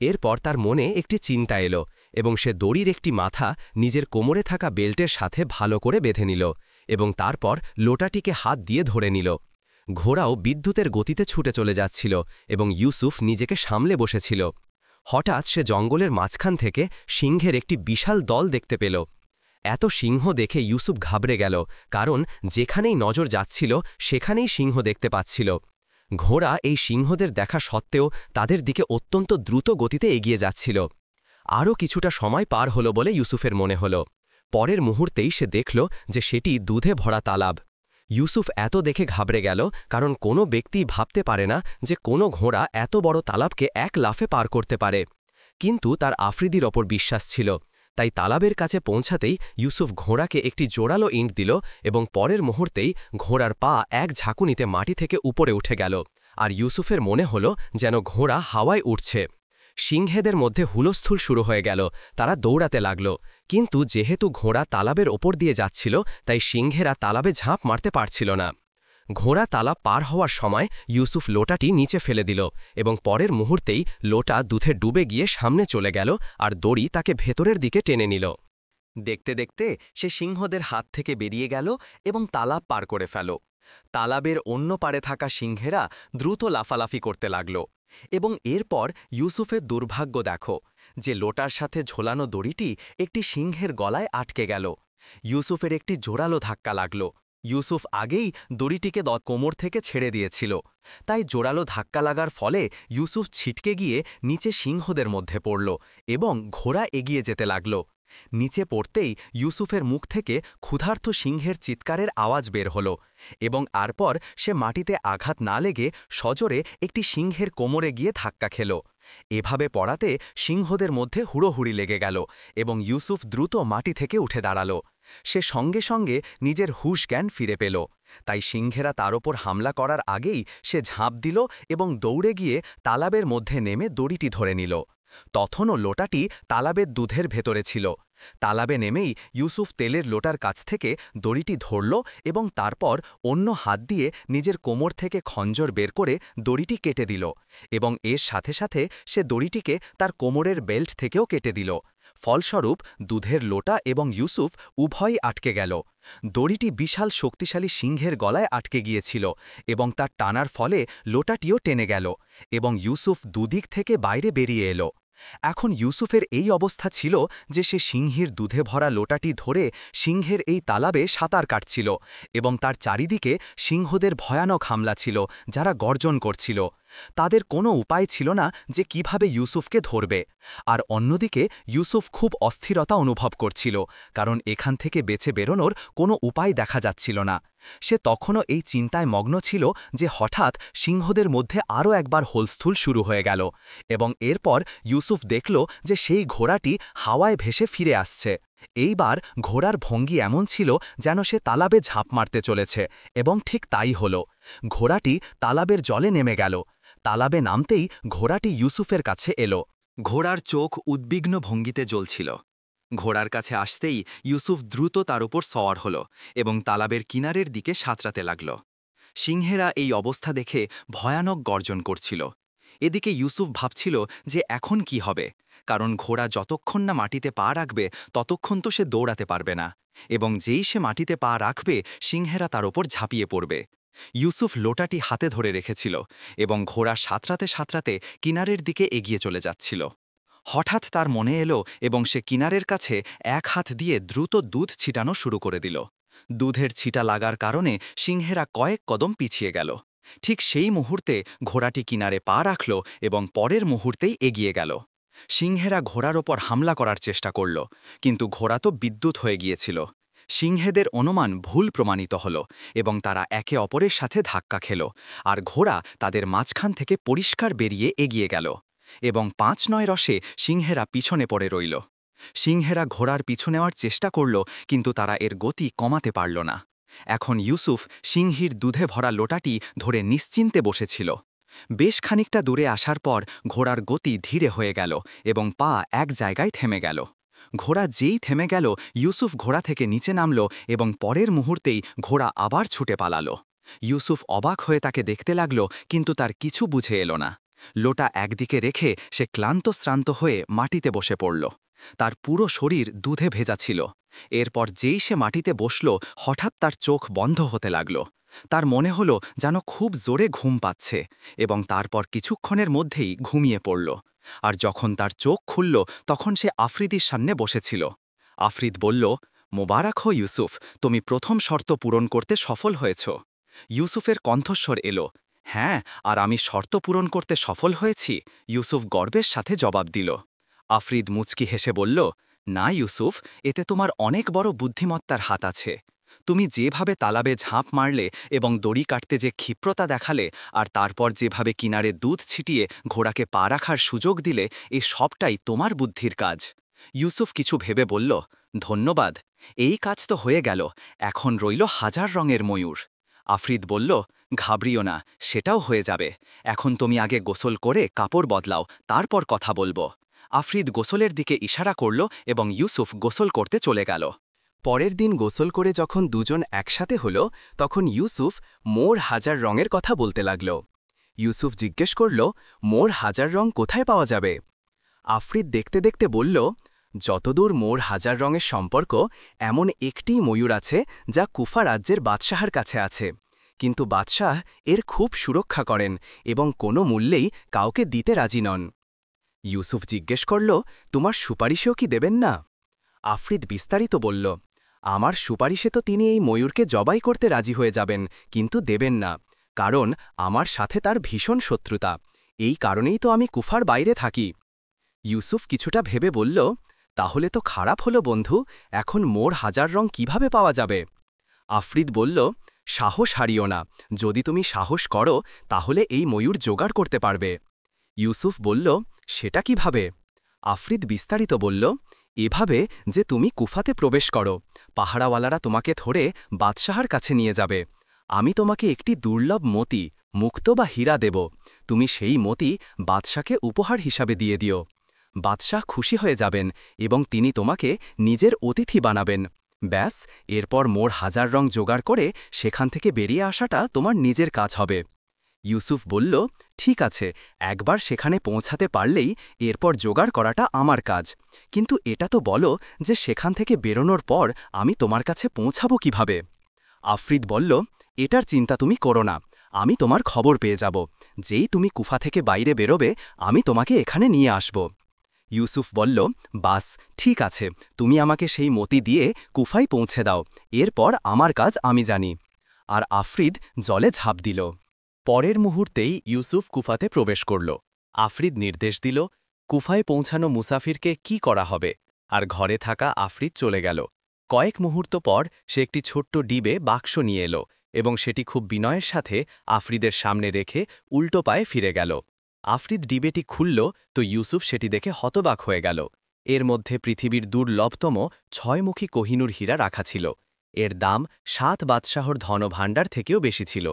এরপর তার মনে একটি চিন্তা এলো এবং সে দড়ির একটি মাথা নিজের কোমরে থাকা বেল্টের সাথে ভালো করে বেঁধে নিল এবং তারপর লোটাটিকে হাত দিয়ে ধরে নিল। ঘোড়াও বিদ্যুতের গতিতে ছুটে চলে যাচ্ছিল এবং ইউসুফ নিজেকে সামলে বসেছিল। হঠাৎ সে জঙ্গলের মাঝখান থেকে সিংহের একটি বিশাল দল দেখতে পেল। এত সিংহ দেখে ইউসুফ ঘাবড়ে গেল, কারণ যেখানেই নজর যাচ্ছিল সেখানেই সিংহ দেখতে পাচ্ছিল। ঘোড়া এই সিংহদের দেখা সত্ত্বেও তাদের দিকে অত্যন্ত দ্রুত গতিতে এগিয়ে যাচ্ছিল। আরও কিছুটা সময় পার হলো বলে ইউসুফের মনে হল। পরের মুহূর্তেই সে দেখল যে সেটি দুধে ভরা তালাব। ইউসুফ এত দেখে ঘাবড়ে গেল, কারণ কোনো ব্যক্তি ভাবতে পারে না যে কোনো ঘোড়া এত বড় তালাবকে এক লাফে পার করতে পারে। কিন্তু তার আফ্রিদির ওপর বিশ্বাস ছিল, তাই তালাবের কাছে পৌঁছাতেই ইউসুফ ঘোড়াকে একটি জোরালো ইঁট দিল এবং পরের মুহূর্তেই ঘোড়ার পা এক ঝাঁকুনিতে মাটি থেকে উপরে উঠে গেল, আর ইউসুফের মনে হল যেন ঘোড়া হাওয়ায় উঠছে। সিংহেদের মধ্যে হুলস্থুল শুরু হয়ে গেল, তারা দৌড়াতে লাগল। কিন্তু যেহেতু ঘোড়া তালাবের ওপর দিয়ে যাচ্ছিল, তাই সিংহেরা তালাবে ঝাঁপ মারতে পারছিল না। ঘোড়া তালাব পার হওয়ার সময় ইউসুফ লোটাটি নিচে ফেলে দিল এবং পরের মুহূর্তেই লোটা দুধে ডুবে গিয়ে সামনে চলে গেল, আর দড়ি তাকে ভেতরের দিকে টেনে নিল। দেখতে দেখতে সে সিংহদের হাত থেকে বেরিয়ে গেল এবং তালাব পার করে ফেল। তালাবের অন্য পারে থাকা সিংহেরা দ্রুত লাফালাফি করতে লাগল। এবং এরপর ইউসুফের দুর্ভাগ্য দেখো যে লোটার সাথে ঝোলানো দড়িটি একটি সিংহের গলায় আটকে গেল। ইউসুফের একটি জোরালো ধাক্কা লাগল। ইউসুফ আগেই দড়িটিকে কোমর থেকে ছেড়ে দিয়েছিল, তাই জোরালো ধাক্কা লাগার ফলে ইউসুফ ছিটকে গিয়ে নিচে সিংহদের মধ্যে পড়ল এবং ঘোড়া এগিয়ে যেতে লাগল। নিচে পড়তেই ইউসুফের মুখ থেকে ক্ষুধার্ত সিংহের চিৎকারের আওয়াজ বের হল এবং তারপর সে মাটিতে আঘাত না লেগে সজোরে একটি সিংহের কোমরে গিয়ে ধাক্কা খেল। এভাবে পড়াতে সিংহদের মধ্যে হুড়োহুড়ি লেগে গেল এবং ইউসুফ দ্রুত মাটি থেকে উঠে দাঁড়াল। সে সঙ্গে সঙ্গে নিজের হুঁশ জ্ঞান ফিরে পেল। তাই সিংহেরা তার ওপর হামলা করার আগেই সে ঝাঁপ দিল এবং দৌড়ে গিয়ে তালাবের মধ্যে নেমে দড়িটি ধরে নিল। তখনও লোটাটি তালাবের দুধের ভেতরে ছিল। তালাবে নেমেই ইউসুফ তেলের লোটার কাছ থেকে দড়িটি ধরল এবং তারপর অন্য হাত দিয়ে নিজের কোমর থেকে খঞ্জর বের করে দড়িটি কেটে দিল এবং এর সাথে সাথে সে দড়িটিকে তার কোমরের বেল্ট থেকেও কেটে দিল। ফলস্বরূপ দুধের লোটা এবং ইউসুফ উভয়ই আটকে গেল। দড়িটি বিশাল শক্তিশালী সিংহের গলায় আটকে গিয়েছিল এবং তার টানার ফলে লোটাটিও টেনে গেল এবং ইউসুফ দুদিক থেকে বাইরে বেরিয়ে এলো। এখন ইউসুফের এই অবস্থা ছিল যে সে সিংহের দুধে ভরা লোটাটি ধরে সিংহের এই তালাবে সাঁতার কাটছিল এবং তার চারিদিকে সিংহদের ভয়ানক হামলা ছিল, যারা গর্জন করছিল। তাদের কোনো উপায় ছিল না যে কিভাবে ইউসুফকে ধরবে। আর অন্যদিকে ইউসুফ খুব অস্থিরতা অনুভব করছিল, কারণ এখান থেকে বেঁচে বেরোনোর কোনো উপায় দেখা যাচ্ছিল না। সে তখনও এই চিন্তায় মগ্ন ছিল যে হঠাৎ সিংহদের মধ্যে আরও একবার হোলস্থুল শুরু হয়ে গেল এবং এরপর ইউসুফ দেখল যে সেই ঘোড়াটি হাওয়ায় ভেসে ফিরে আসছে। এইবার ঘোড়ার ভঙ্গি এমন ছিল যেন সে তালাবে ঝাঁপ মারতে চলেছে, এবং ঠিক তাই হল। ঘোড়াটি তালাবের জলে নেমে গেল। তালাবে নামতেই ঘোড়াটি ইউসুফের কাছে এলো। ঘোড়ার চোখ উদ্বিগ্ন ভঙ্গিতে জ্বলছিল। ঘোড়ার কাছে আসতেই ইউসুফ দ্রুত তার উপর সওয়ার হল এবং তালাবের কিনারের দিকে সাঁতরাতে লাগল। সিংহেরা এই অবস্থা দেখে ভয়ানক গর্জন করছিল। এদিকে ইউসুফ ভাবছিল যে এখন কি হবে, কারণ ঘোড়া যতক্ষণ না মাটিতে পা রাখবে ততক্ষণ তো সে দৌড়াতে পারবে না, এবং যেই সে মাটিতে পা রাখবে সিংহেরা তার ওপর ঝাঁপিয়ে পড়বে। ইউসুফ লোটাটি হাতে ধরে রেখেছিল এবং ঘোড়া সাঁতরাতে সাঁতরাতে কিনারের দিকে এগিয়ে চলে যাচ্ছিল। হঠাৎ তার মনে এলো এবং সে কিনারের কাছে এক হাত দিয়ে দ্রুত দুধ ছিটানো শুরু করে দিল। দুধের ছিটা লাগার কারণে সিংহেরা কয়েক কদম পিছিয়ে গেল। ঠিক সেই মুহূর্তে ঘোড়াটি কিনারে পা রাখল এবং পরের মুহূর্তেই এগিয়ে গেল। সিংহেরা ঘোড়ার ওপর হামলা করার চেষ্টা করল, কিন্তু ঘোড়া তো বিদ্যুৎ হয়ে গিয়েছিল। সিংহেদের অনুমান ভুল প্রমাণিত হল এবং তারা একে অপরের সাথে ধাক্কা খেল, আর ঘোড়া তাদের মাঝখান থেকে পরিষ্কার বেরিয়ে এগিয়ে গেল এবং ৫-৯ রসে সিংহেরা পিছনে পড়ে রইল। সিংহেরা ঘোড়ার পিছু নেওয়ার চেষ্টা করল, কিন্তু তারা এর গতি কমাতে পারল না। এখন ইউসুফ সিংহীর দুধে ভরা লোটাটি ধরে নিশ্চিন্তে বসেছিল। বেশ খানিকটা দূরে আসার পর ঘোড়ার গতি ধীরে হয়ে গেল এবং পা এক জায়গায় থেমে গেল। ঘোড়া যেই থেমে গেল, ইউসুফ ঘোড়া থেকে নিচে নামল এবং পরের মুহূর্তেই ঘোড়া আবার ছুটে পালাল। ইউসুফ অবাক হয়ে তাকে দেখতে লাগল, কিন্তু তার কিছু বুঝে এলো না। লোটা একদিকে রেখে সে ক্লান্ত শ্রান্ত হয়ে মাটিতে বসে পড়ল। তার পুরো শরীর দুধে ভেজা ছিল। এরপর যেই সে মাটিতে বসল, হঠাৎ তার চোখ বন্ধ হতে লাগল। তার মনে হল যেন খুব জোরে ঘুম পাচ্ছে এবং তারপর কিছুক্ষণের মধ্যেই ঘুমিয়ে পড়ল। আর যখন তার চোখ খুলল, তখন সে আফ্রিদির সামনে বসেছিল। আফ্রিদ বলল, মোবারক হো ইউসুফ, তুমি প্রথম শর্ত পূরণ করতে সফল হয়েছ। ইউসুফের কণ্ঠস্বর এলো, হ্যাঁ, আর আমি শর্ত পূরণ করতে সফল হয়েছি, ইউসুফ গর্বের সাথে জবাব দিল। আফ্রিদ মুচকি হেসে বলল, না ইউসুফ, এতে তোমার অনেক বড় বুদ্ধিমত্তার হাত আছে। তুমি যেভাবে তালাবে ঝাঁপ মারলে এবং দড়ি কাটতে যে ক্ষিপ্রতা দেখালে, আর তারপর যেভাবে কিনারে দুধ ছিটিয়ে ঘোড়াকে পা রাখার সুযোগ দিলে, এ সবটাই তোমার বুদ্ধির কাজ। ইউসুফ কিছু ভেবে বলল, ধন্যবাদ, এই কাজ তো হয়ে গেল, এখন রইল 1000 রঙের ময়ূর। আফ্রিদ বলল, ঘাবড়িও না, সেটাও হয়ে যাবে। এখন তুমি আগে গোসল করে কাপড় বদলাও, তারপর কথা বলবো। আফ্রিদ গোসলের দিকে ইশারা করল এবং ইউসুফ গোসল করতে চলে গেল। পরের দিন গোসল করে যখন দুজন একসাথে হল, তখন ইউসুফ মোর 1000 রঙের কথা বলতে লাগল। ইউসুফ জিজ্ঞেস করল, মোর 1000 রং কোথায় পাওয়া যাবে? আফ্রিদ দেখতে দেখতে বলল, যতদূর মোর 1000 রঙের সম্পর্ক, এমন একটিই ময়ূর আছে যা কুফা রাজ্যের বাদশাহর কাছে আছে, কিন্তু বাদশাহ এর খুব সুরক্ষা করেন এবং কোনো মূল্যেই কাউকে দিতে রাজি নন। ইউসুফ জিজ্ঞেস করল, তোমার সুপারিশেও কি দেবেন না? আফ্রিদ বিস্তারিত বলল, আমার সুপারিশে তো তিনি এই ময়ূরকে জবাই করতে রাজি হয়ে যাবেন, কিন্তু দেবেন না, কারণ আমার সাথে তার ভীষণ শত্রুতা। এই কারণেই তো আমি কুফার বাইরে থাকি। ইউসুফ কিছুটা ভেবে বলল, তাহলে তো খারাপ হলো বন্ধু, এখন মোর 1000 রং কিভাবে পাওয়া যাবে? আফ্রিদ বলল, সাহস হারিও না, যদি তুমি সাহস করো তাহলে এই ময়ূর জোগাড় করতে পারবে। ইউসুফ বলল, সেটা কিভাবে? আফ্রিদ বিস্তারিত বলল, এভাবে যে তুমি কুফাতে প্রবেশ করো, পাহারাওয়ালারা তোমাকে ধরে বাদশাহর কাছে নিয়ে যাবে। আমি তোমাকে একটি দুর্লভ মতি, মুক্ত বা হীরা দেব, তুমি সেই মতি বাদশাকে উপহার হিসাবে দিয়ে দিও। বাদশাহ খুশি হয়ে যাবেন এবং তিনি তোমাকে নিজের অতিথি বানাবেন। ব্যাস, এরপর মোর 1000 রং জোগাড় করে সেখান থেকে বেরিয়ে আসাটা তোমার নিজের কাজ হবে। ইউসুফ বলল, ঠিক আছে, একবার সেখানে পৌঁছাতে পারলেই এরপর জোগাড় করাটা আমার কাজ, কিন্তু এটা তো বলো যে সেখান থেকে বেরোনোর পর আমি তোমার কাছে পৌঁছাবো কিভাবে? আফ্রিদ বলল, এটার চিন্তা তুমি করো না, আমি তোমার খবর পেয়ে যাব। যেই তুমি কুফা থেকে বাইরে বেরোবে, আমি তোমাকে এখানে নিয়ে আসব। ইউসুফ বলল, বাস, ঠিক আছে, তুমি আমাকে সেই মতি দিয়ে কুফায় পৌঁছে দাও, এরপর আমার কাজ আমি জানি। আর আফ্রিদ জলে ঝাঁপ দিল। পরের মুহূর্তেই ইউসুফ কুফাতে প্রবেশ করল। আফ্রিদ নির্দেশ দিল, কুফায় পৌঁছানো মুসাফিরকে কি করা হবে, আর ঘরে থাকা আফ্রিদ চলে গেল। কয়েক মুহূর্ত পর সে একটি ছোট্ট ডিবে বাক্স নিয়ে এলো এবং সেটি খুব বিনয়ের সাথে আফ্রিদের সামনে রেখে উল্টো পায়ে ফিরে গেল। আফ্রিদ ডিবেটি খুলল তো ইউসুফ সেটি দেখে হতবাক হয়ে গেল। এর মধ্যে পৃথিবীর দুর্লভতম 6মুখী কোহিনূর হীরা রাখা ছিল। এর দাম 7 বাদশাহর ধনভাণ্ডার থেকেও বেশি ছিল।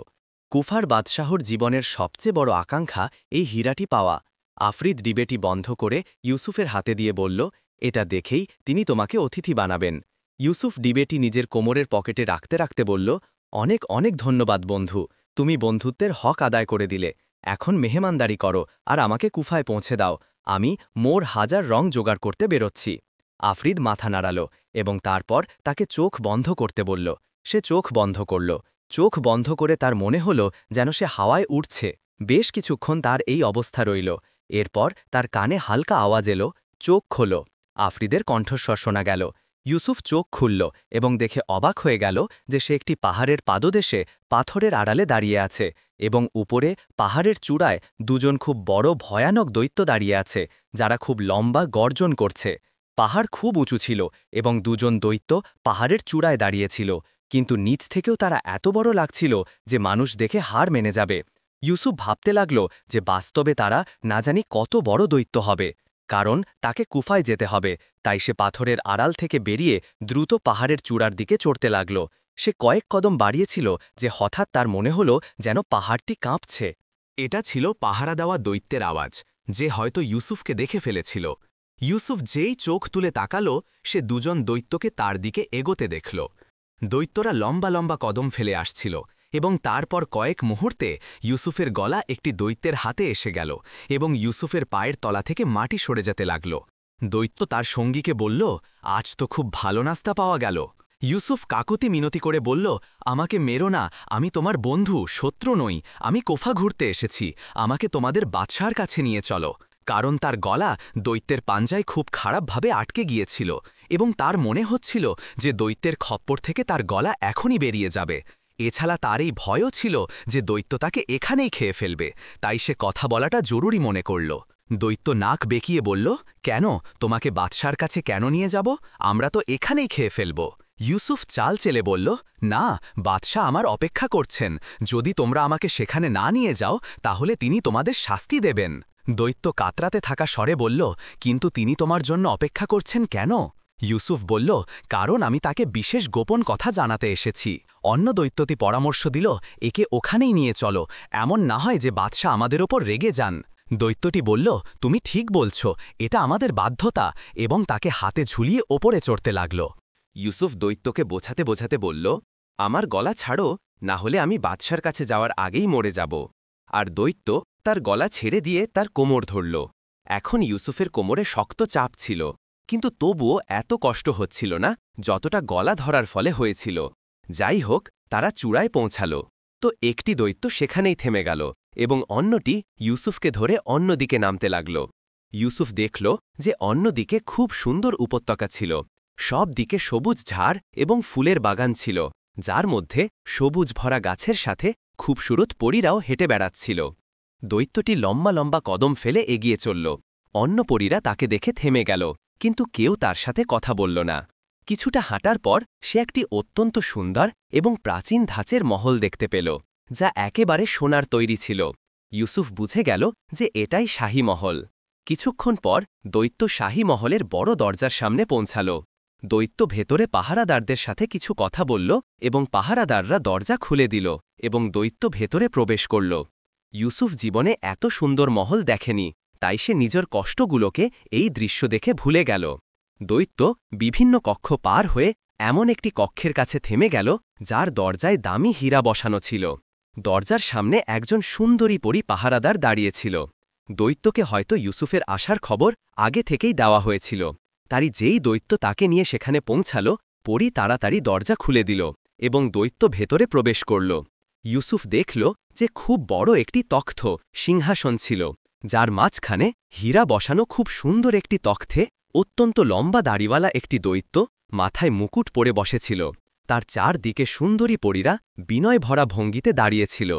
কুফার বাদশাহর জীবনের সবচেয়ে বড় আকাঙ্ক্ষা এই হীরাটি পাওয়া। আফ্রিদ ডিবেটি বন্ধ করে ইউসুফের হাতে দিয়ে বলল, এটা দেখেই তিনি তোমাকে অতিথি বানাবেন। ইউসুফ ডিবেটি নিজের কোমরের পকেটে রাখতে রাখতে বলল, অনেক অনেক ধন্যবাদ বন্ধু, তুমি বন্ধুত্বের হক আদায় করে দিলে। এখন মেহমানদারি করো আর আমাকে কুফায় পৌঁছে দাও, আমি মোর 1000 রং জোগাড় করতে বেরোচ্ছি। আফ্রিদ মাথা নাড়াল এবং তারপর তাকে চোখ বন্ধ করতে বলল। সে চোখ বন্ধ করল। চোখ বন্ধ করে তার মনে হল যেন সে হাওয়ায় উঠছে। বেশ কিছুক্ষণ তার এই অবস্থা রইল। এরপর তার কানে হালকা আওয়াজ এলো, চোখ খোলো। আফ্রিদের কণ্ঠস্বর শোনা গেল। ইউসুফ চোখ খুলল এবং দেখে অবাক হয়ে গেল যে সে একটি পাহাড়ের পাদদেশে পাথরের আড়ালে দাঁড়িয়ে আছে এবং উপরে পাহাড়ের চূড়ায় দুজন খুব বড় ভয়ানক দৈত্য দাঁড়িয়ে আছে, যারা খুব লম্বা গর্জন করছে। পাহাড় খুব উঁচু ছিল এবং দুজন দৈত্য পাহাড়ের চূড়ায় দাঁড়িয়েছিল, কিন্তু নিচ থেকেও তারা এত বড় লাগছিল যে মানুষ দেখে হার মেনে যাবে। ইউসুফ ভাবতে লাগল যে বাস্তবে তারা না জানি কত বড় দৈত্য হবে, কারণ তাকে কুফায় যেতে হবে। তাই সে পাথরের আড়াল থেকে বেরিয়ে দ্রুত পাহাড়ের চূড়ার দিকে চড়তে লাগল। সে কয়েক কদম বাড়িয়েছিল যে হঠাৎ তার মনে হল যেন পাহাড়টি কাঁপছে। এটা ছিল পাহারা দেওয়া দৈত্যের আওয়াজ, যে হয়তো ইউসুফকে দেখে ফেলেছিল। ইউসুফ যেই চোখ তুলে তাকালো, সে দুজন দৈত্যকে তার দিকে এগোতে দেখল। দৈত্যরা লম্বা লম্বা কদম ফেলে আসছিল এবং তারপর কয়েক মুহূর্তে ইউসুফের গলা একটি দৈত্যের হাতে এসে গেল এবং ইউসুফের পায়ের তলা থেকে মাটি সরে যেতে লাগল। দৈত্য তার সঙ্গীকে বলল, আজ তো খুব ভালো নাস্তা পাওয়া গেল। ইউসুফ কাকুতি মিনতি করে বলল, আমাকে মেরো না, আমি তোমার বন্ধু, শত্রু নই। আমি কোফা ঘুরতে এসেছি, আমাকে তোমাদের বাদশার কাছে নিয়ে চলো। কারণ তার গলা দৈত্যের পাঞ্জায় খুব খারাপভাবে আটকে গিয়েছিল এবং তার মনে হচ্ছিল যে দৈত্যের খপ্পর থেকে তার গলা এখনই বেরিয়ে যাবে। এছাড়া তার এই ভয়ও ছিল যে দৈত্য তাকে এখানেই খেয়ে ফেলবে, তাই সে কথা বলাটা জরুরি মনে করল। দৈত্য নাক বেঁকিয়ে বলল, কেন, তোমাকে বাদশার কাছে কেন নিয়ে যাব? আমরা তো এখানেই খেয়ে ফেলব। ইউসুফ চাল চেলে বলল, না, বাদশাহ আমার অপেক্ষা করছেন। যদি তোমরা আমাকে সেখানে না নিয়ে যাও তাহলে তিনি তোমাদের শাস্তি দেবেন। দৈত্য কাতরাতে থাকা স্বরে বলল, কিন্তু তিনি তোমার জন্য অপেক্ষা করছেন কেন? ইউসুফ বলল, কারণ আমি তাকে বিশেষ গোপন কথা জানাতে এসেছি। অন্য দৈত্যটি পরামর্শ দিল, একে ওখানেই নিয়ে চলো, এমন না হয় যে বাদশাহ আমাদের ওপর রেগে যান। দৈত্যটি বলল, তুমি ঠিক বলছ, এটা আমাদের বাধ্যতা, এবং তাকে হাতে ঝুলিয়ে ওপরে চড়তে লাগল। ইউসুফ দৈত্যকে বোঝাতে বোঝাতে বলল, আমার গলা ছাড়ো, না হলে আমি বাদশার কাছে যাওয়ার আগেই মরে যাব। আর দৈত্য তার গলা ছেড়ে দিয়ে তার কোমর ধরল। এখন ইউসুফের কোমরে শক্ত চাপ ছিল, কিন্তু তবুও এত কষ্ট হচ্ছিল না যতটা গলা ধরার ফলে হয়েছিল। যাই হোক, তারা চূড়ায় পৌঁছাল। তো একটি দৈত্য সেখানেই থেমে গেল এবং অন্যটি ইউসুফকে ধরে অন্যদিকে নামতে লাগল। ইউসুফ দেখল যে অন্যদিকে খুব সুন্দর উপত্যকা ছিল। সব দিকে সবুজ ঝাড় এবং ফুলের বাগান ছিল, যার মধ্যে সবুজ ভরা গাছের সাথে খুবসুরত পরীরাও হেঁটে বেড়াচ্ছিল। দৈত্যটি লম্বা লম্বা কদম ফেলে এগিয়ে চলল। অন্য পরীরা তাকে দেখে থেমে গেল, কিন্তু কেউ তার সাথে কথা বলল না। কিছুটা হাঁটার পর সে একটি অত্যন্ত সুন্দর এবং প্রাচীন ধাঁচের মহল দেখতে পেল, যা একেবারে সোনার তৈরি ছিল। ইউসুফ বুঝে গেল যে এটাই শাহী মহল। কিছুক্ষণ পর দৈত্য শাহী মহলের বড় দরজার সামনে পৌঁছাল। দৈত্য ভেতরে পাহারাদারদের সাথে কিছু কথা বলল এবং পাহারাদাররা দরজা খুলে দিল এবং দৈত্য ভেতরে প্রবেশ করল। ইউসুফ জীবনে এত সুন্দর মহল দেখেনি, তাই সে নিজের কষ্টগুলোকে এই দৃশ্য দেখে ভুলে গেল। দৈত্য বিভিন্ন কক্ষ পার হয়ে এমন একটি কক্ষের কাছে থেমে গেল, যার দরজায় দামি হীরা বসানো ছিল। দরজার সামনে একজন সুন্দরী পরী পাহারাদার দাঁড়িয়েছিল। দৈত্যকে হয়তো ইউসুফের আসার খবর আগে থেকেই দেওয়া হয়েছিল। তারই যেই দৈত্য তাকে নিয়ে সেখানে পৌঁছাল, পরী তাড়াতাড়ি দরজা খুলে দিল এবং দৈত্য ভেতরে প্রবেশ করল। ইউসুফ দেখল যে খুব বড় একটি তখ্ত সিংহাসন ছিল, যার মাঝখানে হীরা বসানো খুব সুন্দর একটি তখ্তে অত্যন্ত লম্বা দাড়িওয়ালা একটি দৈত্য মাথায় মুকুট পরে বসেছিল। তার চারদিকে সুন্দরী পরীরা বিনয় ভরা ভঙ্গিতে দাঁড়িয়েছিল।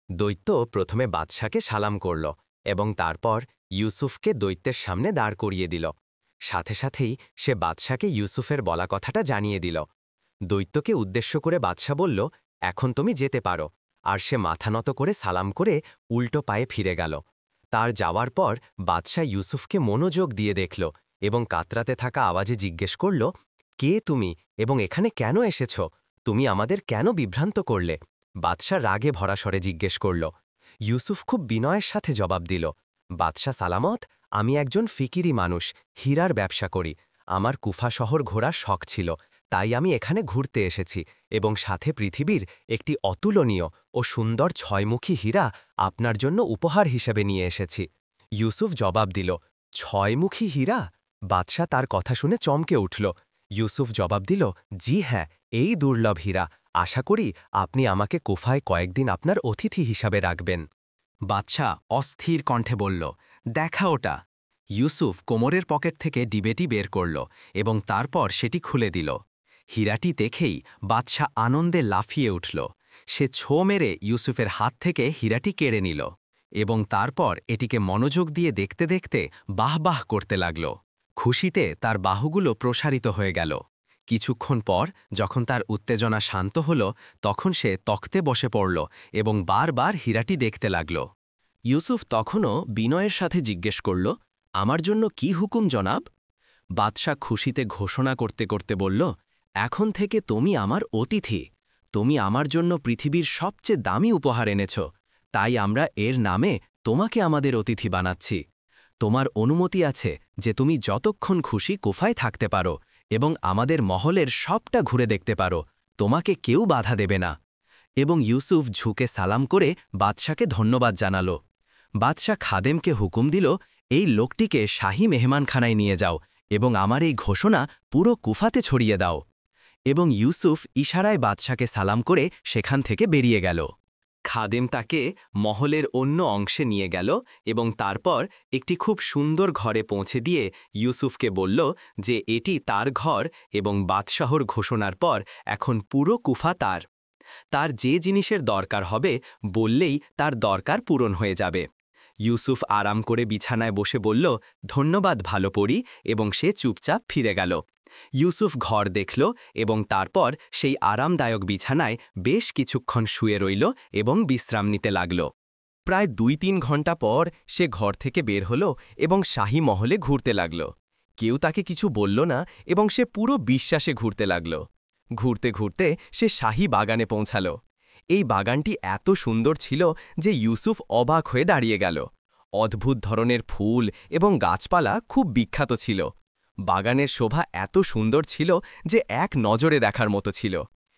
দৈত্য প্রথমে বাদশাকে সালাম করল এবং তারপর ইউসুফকে দৈত্যের সামনে দাঁড় করিয়ে দিল। সাথে সাথেই সে বাদশাকে ইউসুফের বলা কথাটা জানিয়ে দিল। দৈত্যকে উদ্দেশ্য করে বাদশা বলল, এখন তুমি যেতে পারো। আর সে মাথা নত করে সালাম করে উল্টো পায়ে ফিরে গেল। তার যাওয়ার পর বাদশা ইউসুফকে মনোযোগ দিয়ে দেখল এবং কাতরাতে থাকা আওয়াজে জিজ্ঞেস করল, কে তুমি এবং এখানে কেন এসেছ? তুমি আমাদের কেন বিভ্রান্ত করলে? বাদশা রাগে ভরা স্বরে জিজ্ঞেস করল। ইউসুফ খুব বিনয়ের সাথে জবাব দিল, বাদশা সালামত, আমি একজন ফিকিরি মানুষ, হীরার ব্যবসা করি। আমার কুফা শহর ঘোরার শখ ছিল, তাই আমি এখানে ঘুরতে এসেছি এবং সাথে পৃথিবীর একটি অতুলনীয় ও সুন্দর ছয়মুখী হীরা আপনার জন্য উপহার হিসেবে নিয়ে এসেছি। ইউসুফ জবাব দিল, ছয়মুখী হীরা? বাদশা তার কথা শুনে চমকে উঠল। ইউসুফ জবাব দিল, জি হ্যাঁ, এই দুর্লভ হীরা। আশা করি আপনি আমাকে কুফায় কয়েকদিন আপনার অতিথি হিসাবে রাখবেন। বাদশা অস্থির কণ্ঠে বলল, দেখা ওটা। ইউসুফ কোমরের পকেট থেকে ডিবেটি বের করল এবং তারপর সেটি খুলে দিল। হীরাটি দেখেই বাদশা আনন্দে লাফিয়ে উঠল। সে ছো মেরে ইউসুফের হাত থেকে হীরাটি কেড়ে নিল এবং তারপর এটিকে মনোযোগ দিয়ে দেখতে দেখতে বাহ বাহ করতে লাগল। খুশিতে তার বাহুগুলো প্রসারিত হয়ে গেল। কিছুক্ষণ পর যখন তার উত্তেজনা শান্ত হল, তখন সে তখ্তে বসে পড়ল এবং বারবার হীরাটি দেখতে লাগল। ইউসুফ তখনও বিনয়ের সাথে জিজ্ঞেস করল, আমার জন্য কি হুকুম জনাব? বাদশা খুশিতে ঘোষণা করতে করতে বলল, এখন থেকে তুমি আমার অতিথি। তুমি আমার জন্য পৃথিবীর সবচেয়ে দামি উপহার এনেছ, তাই আমরা এর নামে তোমাকে আমাদের অতিথি বানাচ্ছি। তোমার অনুমতি আছে যে তুমি যতক্ষণ খুশি কুফায় থাকতে পারো এবং আমাদের মহলের সবটা ঘুরে দেখতে পারো, তোমাকে কেউ বাধা দেবে না। এবং ইউসুফ ঝুঁকে সালাম করে বাদশাকে ধন্যবাদ জানাল। বাদশা খাদেমকে হুকুম দিল, এই লোকটিকে শাহী মেহমানখানায় নিয়ে যাও এবং আমার এই ঘোষণা পুরো কুফাতে ছড়িয়ে দাও। এবং ইউসুফ ইশারায় বাদশাকে সালাম করে সেখান থেকে বেরিয়ে গেল। খাদেম তাকে মহলের অন্য অংশে নিয়ে গেল এবং তারপর একটি খুব সুন্দর ঘরে পৌঁছে দিয়ে ইউসুফকে বলল যে এটি তার ঘর এবং বাদশাহর ঘোষণার পর এখন পুরো কুফা তার। তার যে জিনিসের দরকার হবে বললেই তার দরকার পূরণ হয়ে যাবে। ইউসুফ আরাম করে বিছানায় বসে বলল, ধন্যবাদ ভালো পরী, এবং সে চুপচাপ ফিরে গেল। ইউসুফ ঘর দেখল এবং তারপর সেই আরামদায়ক বিছানায় বেশ কিছুক্ষণ শুয়ে রইল এবং বিশ্রাম নিতে লাগল। প্রায় 2-3 ঘন্টা পর সে ঘর থেকে বের হল এবং শাহী মহলে ঘুরতে লাগল। কেউ তাকে কিছু বলল না এবং সে পুরো বিশ্বাসে ঘুরতে লাগল। ঘুরতে ঘুরতে সে শাহী বাগানে পৌঁছাল। এই বাগানটি এত সুন্দর ছিল যে ইউসুফ অবাক হয়ে দাঁড়িয়ে গেল। অদ্ভুত ধরনের ফুল এবং গাছপালা খুব বিখ্যাত ছিল। বাগানের শোভা এত সুন্দর ছিল যে এক নজরে দেখার মতো ছিল।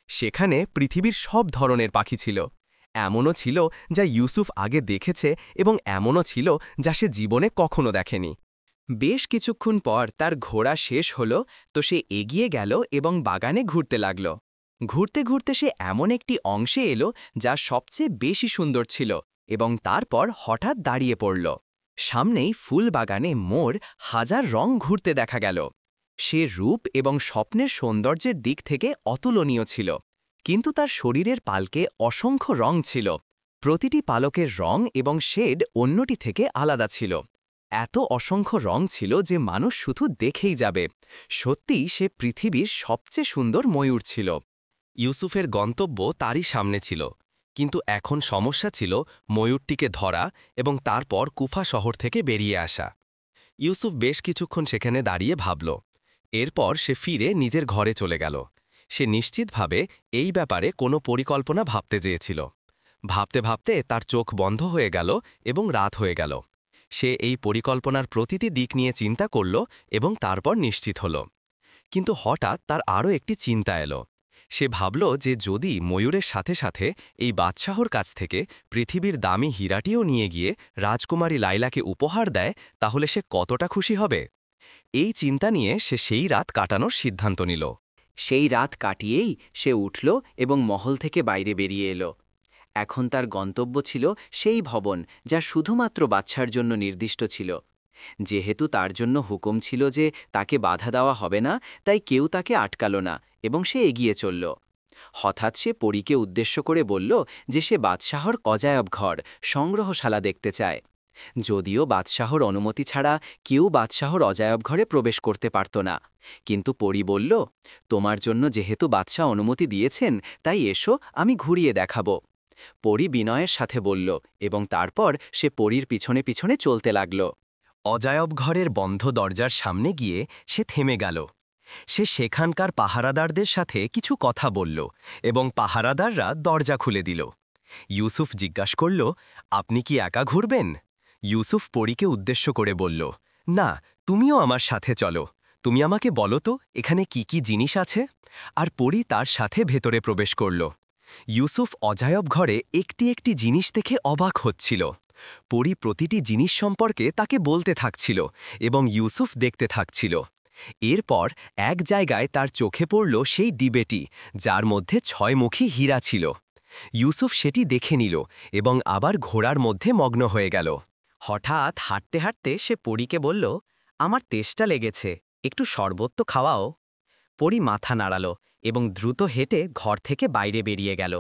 সেখানে পৃথিবীর সব ধরনের পাখি ছিল। এমনও ছিল যা ইউসুফ আগে দেখেছে এবং এমনও ছিল যা সে জীবনে কখনো দেখেনি। বেশ কিছুক্ষণ পর তার ঘোরা শেষ হল, তো সে এগিয়ে গেল এবং বাগানে ঘুরতে লাগল। ঘুরতে ঘুরতে সে এমন একটি অংশে এলো যা সবচেয়ে বেশি সুন্দর ছিল এবং তারপর হঠাৎ দাঁড়িয়ে পড়ল। সামনেই ফুল বাগানে মোর হাজার রং ঘুরতে দেখা গেল। সে রূপ এবং স্বপ্নের সৌন্দর্যের দিক থেকে অতুলনীয় ছিল, কিন্তু তার শরীরের পালকে অসংখ্য রং ছিল। প্রতিটি পালকের রং এবং শেড অন্যটি থেকে আলাদা ছিল। এত অসংখ্য রং ছিল যে মানুষ শুধু দেখেই যাবে। সত্যিই সে পৃথিবীর সবচেয়ে সুন্দর ময়ূর ছিল। ইউসুফের গন্তব্য তারই সামনে ছিল, কিন্তু এখন সমস্যা ছিল ময়ূরটিকে ধরা এবং তারপর কুফা শহর থেকে বেরিয়ে আসা। ইউসুফ বেশ কিছুক্ষণ সেখানে দাঁড়িয়ে ভাবল। এরপর সে ফিরে নিজের ঘরে চলে গেল। সে নিশ্চিতভাবে এই ব্যাপারে কোনো পরিকল্পনা ভাবতে চেয়েছিল। ভাবতে ভাবতে তার চোখ বন্ধ হয়ে গেল এবং রাত হয়ে গেল। সে এই পরিকল্পনার প্রতিটি দিক নিয়ে চিন্তা করল এবং তারপর নিশ্চিত হল। কিন্তু হঠাৎ তার আরও একটি চিন্তা এলো। সে ভাবল যে যদি ময়ূরের সাথে সাথে এই বাদশাহর কাছ থেকে পৃথিবীর দামি হীরাটিও নিয়ে গিয়ে রাজকুমারী লাইলাকে উপহার দেয়, তাহলে সে কতটা খুশি হবে। এই চিন্তা নিয়ে সে সেই রাত কাটানোর সিদ্ধান্ত নিল। সেই রাত কাটিয়েই সে উঠল এবং মহল থেকে বাইরে বেরিয়ে এলো। এখন তার গন্তব্য ছিল সেই ভবন যা শুধুমাত্র বাদশার জন্য নির্দিষ্ট ছিল। যেহেতু তার জন্য হুকুম ছিল যে তাকে বাধা দেওয়া হবে না, তাই কেউ তাকে আটকাল না এবং সে এগিয়ে চলল। হঠাৎ সে পরীকে উদ্দেশ্য করে বলল যে সে বাদশাহর অজায়ব ঘর সংগ্রহশালা দেখতে চায়। যদিও বাদশাহর অনুমতি ছাড়া কেউ বাদশাহর অজায়ব ঘরে প্রবেশ করতে পারত না, কিন্তু পরী বলল, তোমার জন্য যেহেতু বাদশাহ অনুমতি দিয়েছেন, তাই এসো, আমি ঘুরিয়ে দেখাব। পরী বিনয়ের সাথে বলল এবং তারপর সে পরীর পিছনে পিছনে চলতে লাগল। অজায়ব ঘরের বন্ধ দরজার সামনে গিয়ে সে থেমে গেল। সে সেখানকার পাহারাদারদের সাথে কিছু কথা বলল এবং পাহারাদাররা দরজা খুলে দিল। ইউসুফ জিজ্ঞাসা করল, আপনি কি একা ঘুরবেন? ইউসুফ পরীকে উদ্দেশ্য করে বলল, না, তুমিও আমার সাথে চলো। তুমি আমাকে বলো তো এখানে কি কি জিনিস আছে। আর পরী তার সাথে ভেতরে প্রবেশ করল। ইউসুফ অজায়ব ঘরে একটি একটি জিনিস দেখে অবাক হচ্ছিল। পরী প্রতিটি জিনিস সম্পর্কে তাকে বলতে থাকছিল এবং ইউসুফ দেখতে থাকছিল। এরপর এক জায়গায় তার চোখে পড়ল সেই ডিবেটি, যার মধ্যে 6মুখী হীরা ছিল। ইউসুফ সেটি দেখে নিল এবং আবার ঘোড়ার মধ্যে মগ্ন হয়ে গেল। হঠাৎ হাঁটতে হাঁটতে সে পরীকে বলল, আমার তেষ্টা লেগেছে, একটু শরবত তো খাওয়াও। পরী মাথা নাড়াল এবং দ্রুত হেঁটে ঘর থেকে বাইরে বেরিয়ে গেল।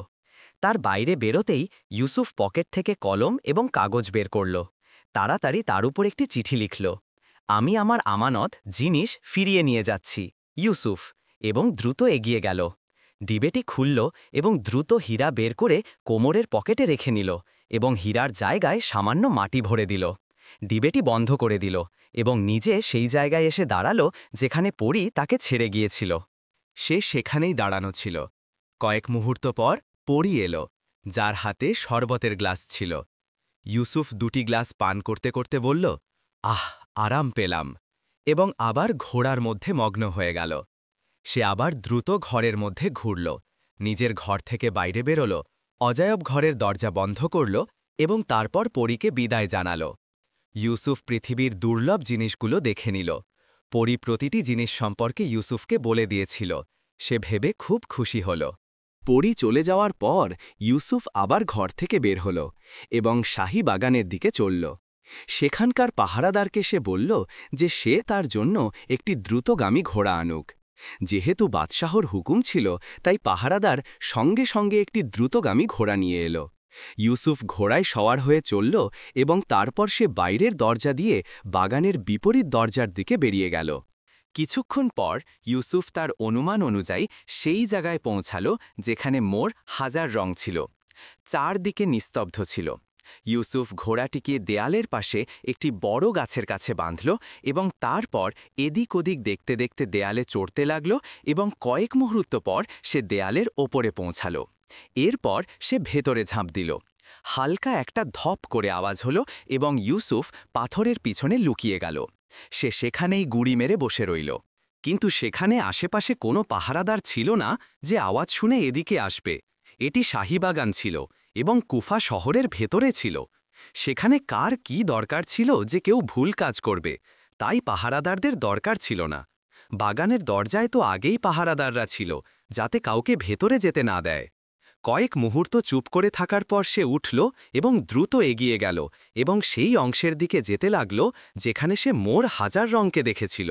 তার বাইরে বেরোতেই ইউসুফ পকেট থেকে কলম এবং কাগজ বের করল। তাড়াতাড়ি তার উপর একটি চিঠি লিখল, আমি আমার আমানত জিনিস ফিরিয়ে নিয়ে যাচ্ছি, ইউসুফ, এবং দ্রুত এগিয়ে গেল। ডিবেটি খুলল এবং দ্রুত হীরা বের করে কোমরের পকেটে রেখে নিল এবং হীরার জায়গায় সামান্য মাটি ভরে দিল। ডিবেটি বন্ধ করে দিল এবং নিজে সেই জায়গায় এসে দাঁড়ালো যেখানে পরী তাকে ছেড়ে গিয়েছিল। সে সেখানেই দাঁড়ানো ছিল। কয়েক মুহূর্ত পর পরী এলো, যার হাতে শরবতের গ্লাস ছিল। ইউসুফ 2টি গ্লাস পান করতে করতে বলল, আহ, আরাম পেলাম, এবং আবার ঘোড়ার মধ্যে মগ্ন হয়ে গেল। সে আবার দ্রুত ঘরের মধ্যে ঘুরল, নিজের ঘর থেকে বাইরে বেরোল, অজায়ব ঘরের দরজা বন্ধ করল এবং তারপর পরীকে বিদায় জানাল। ইউসুফ পৃথিবীর দুর্লভ জিনিসগুলো দেখে নিল। পরী প্রতিটি জিনিস সম্পর্কে ইউসুফকে বলে দিয়েছিল। সে ভেবে খুব খুশি হল। পরী চলে যাওয়ার পর ইউসুফ আবার ঘর থেকে বের হল এবং শাহী বাগানের দিকে চলল। সেখানকার পাহারাদারকে সে বলল যে সে তার জন্য একটি দ্রুতগামী ঘোড়া আনুক। যেহেতু বাদশাহর হুকুম ছিল, তাই পাহারাদার সঙ্গে সঙ্গে একটি দ্রুতগামী ঘোড়া নিয়ে এলো। ইউসুফ ঘোড়ায় সওয়ার হয়ে চলল এবং তারপর সে বাইরের দরজা দিয়ে বাগানের বিপরীত দরজার দিকে বেরিয়ে গেল। কিছুক্ষণ পর ইউসুফ তার অনুমান অনুযায়ী সেই জায়গায় পৌঁছাল যেখানে মোর হাজার রং ছিল। চারদিকে নিস্তব্ধ ছিল। ইউসুফ ঘোড়াটিকে দেয়ালের পাশে একটি বড় গাছের কাছে বাঁধল এবং তারপর এদিক ওদিক দেখতে দেখতে দেয়ালে চড়তে লাগল এবং কয়েক মুহূর্ত পর সে দেয়ালের ওপরে পৌঁছাল। এরপর সে ভেতরে ঝাঁপ দিল। হালকা একটা ধপ করে আওয়াজ হলো এবং ইউসুফ পাথরের পিছনে লুকিয়ে গেল। সে সেখানেই গুড়ি মেরে বসে রইল। কিন্তু সেখানে আশেপাশে কোনো পাহারাদার ছিল না যে আওয়াজ শুনে এদিকে আসবে। এটি শাহীবাগান ছিল এবং কুফা শহরের ভেতরে ছিল। সেখানে কার কি দরকার ছিল যে কেউ ভুল কাজ করবে, তাই পাহারাদারদের দরকার ছিল না। বাগানের দরজায় তো আগেই পাহারাদাররা ছিল, যাতে কাউকে ভেতরে যেতে না দেয়। কয়েক মুহূর্ত চুপ করে থাকার পর সে উঠল এবং দ্রুত এগিয়ে গেল এবং সেই অংশের দিকে যেতে লাগল যেখানে সে মোর হাজার রংকে দেখেছিল।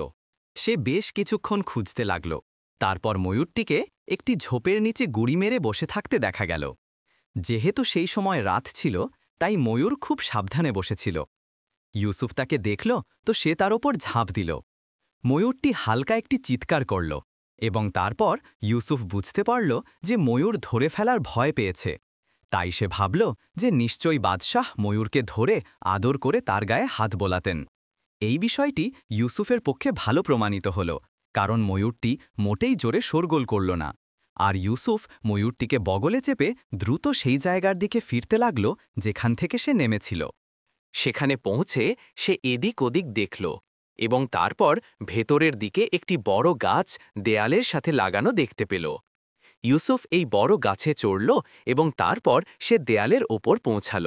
সে বেশ কিছুক্ষণ খুঁজতে লাগল। তারপর ময়ূরটিকে একটি ঝোপের নিচে গুড়ি মেরে বসে থাকতে দেখা গেল। যেহেতু সেই সময় রাত ছিল, তাই ময়ূর খুব সাবধানে বসেছিল। ইউসুফ তাকে দেখল তো সে তার ওপর ঝাঁপ দিল। ময়ূরটি হালকা একটি চিৎকার করল এবং তারপর ইউসুফ বুঝতে পারল যে ময়ূর ধরে ফেলার ভয় পেয়েছে। তাই সে ভাবল যে নিশ্চয়ই বাদশাহ ময়ূরকে ধরে আদর করে তার গায়ে হাত বোলাতেন। এই বিষয়টি ইউসুফের পক্ষে ভালো প্রমাণিত হল, কারণ ময়ূরটি মোটেই জোরে শোরগোল করল না। আর ইউসুফ ময়ূরটিকে বগলে চেপে দ্রুত সেই জায়গার দিকে ফিরতে লাগল যেখান থেকে সে নেমেছিল। সেখানে পৌঁছে সে এদিক ওদিক দেখল এবং তারপর ভেতরের দিকে একটি বড় গাছ দেয়ালের সাথে লাগানো দেখতে পেল। ইউসুফ এই বড় গাছে চড়ল এবং তারপর সে দেয়ালের ওপর পৌঁছাল।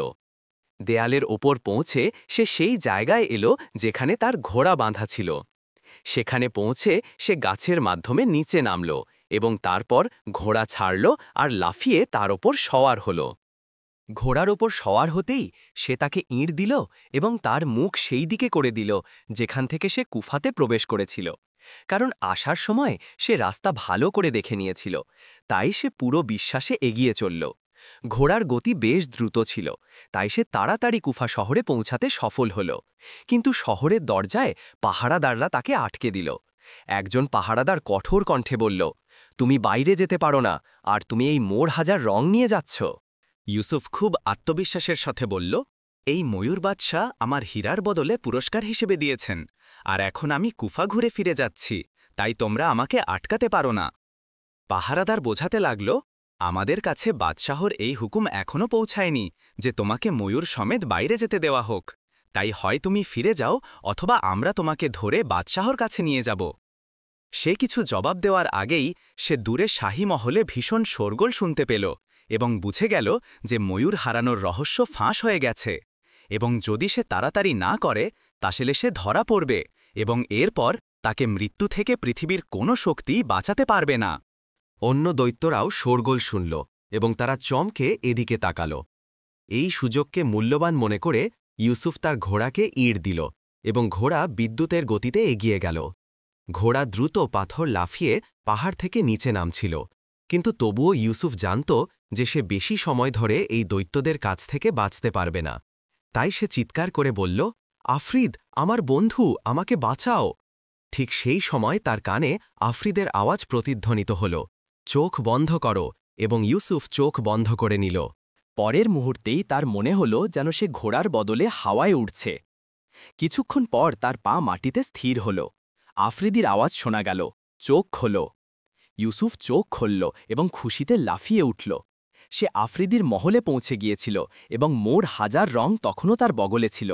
দেয়ালের ওপর পৌঁছে সে সেই জায়গায় এলো যেখানে তার ঘোড়া বাঁধা ছিল। সেখানে পৌঁছে সে গাছের মাধ্যমে নিচে নামল এবং তারপর ঘোড়া ছাড়ল আর লাফিয়ে তার ওপর সওয়ার হল। ঘোড়ার ওপর সওয়ার হতেই সে তাকে ইঁট দিল এবং তার মুখ সেই দিকে করে দিল যেখান থেকে সে কুফাতে প্রবেশ করেছিল। কারণ আসার সময় সে রাস্তা ভালো করে দেখে নিয়েছিল, তাই সে পুরো বিশ্বাসে এগিয়ে চলল। ঘোড়ার গতি বেশ দ্রুত ছিল, তাই সে তাড়াতাড়ি কুফা শহরে পৌঁছাতে সফল হল। কিন্তু শহরের দরজায় পাহারাদাররা তাকে আটকে দিল। একজন পাহারাদার কঠোর কণ্ঠে বলল, তুমি বাইরে যেতে পারো না, আর তুমি এই মোর হাজার রং নিয়ে যাচ্ছ। ইউসুফ খুব আত্মবিশ্বাসের সাথে বলল, এই ময়ূর বাদশাহ আমার হীরার বদলে পুরস্কার হিসেবে দিয়েছেন, আর এখন আমি কুফা ঘুরে ফিরে যাচ্ছি, তাই তোমরা আমাকে আটকাতে পারো না। পাহারাদার বোঝাতে লাগল, আমাদের কাছে বাদশাহর এই হুকুম এখনও পৌঁছায়নি যে তোমাকে ময়ূর সমেত বাইরে যেতে দেওয়া হোক, তাই হয় তুমি ফিরে যাও অথবা আমরা তোমাকে ধরে বাদশাহর কাছে নিয়ে যাব। সে কিছু জবাব দেওয়ার আগেই সে দূরে শাহী মহলে ভীষণ শোরগোল শুনতে পেল এবং বুঝে গেল যে ময়ূর হারানোর রহস্য ফাঁস হয়ে গেছে, এবং যদি সে তাড়াতাড়ি না করে তাহলে সে ধরা পড়বে এবং এরপর তাকে মৃত্যু থেকে পৃথিবীর কোনো শক্তি বাঁচাতে পারবে না। অন্য দৈত্যরাও শোরগোল শুনল এবং তারা চমকে এদিকে তাকাল। এই সুযোগকে মূল্যবান মনে করে ইউসুফ তার ঘোড়াকে ইঁট দিল এবং ঘোড়া বিদ্যুতের গতিতে এগিয়ে গেল। ঘোড়া দ্রুত পাথর লাফিয়ে পাহাড় থেকে নিচে নামছিল, কিন্তু তবুও ইউসুফ জানত যে সে বেশি সময় ধরে এই দৈত্যদের কাছ থেকে বাঁচতে পারবে না। তাই সে চিৎকার করে বলল, আফরিদ, আমার বন্ধু, আমাকে বাঁচাও। ঠিক সেই সময় তার কানে আফরিদের আওয়াজ প্রতিধ্বনিত হল, চোখ বন্ধ করো, এবং ইউসুফ চোখ বন্ধ করে নিল। পরের মুহূর্তেই তার মনে হল যেন সে ঘোড়ার বদলে হাওয়ায় উঠছে। কিছুক্ষণ পর তার পা মাটিতে স্থির হল। আফ্রিদির আওয়াজ শোনা গেল, চোখ খোলো। ইউসুফ চোখ খুলল এবং খুশিতে লাফিয়ে উঠল। সে আফ্রিদির মহলে পৌঁছে গিয়েছিল এবং মোর হাজার রং তখনও তার বগলে ছিল।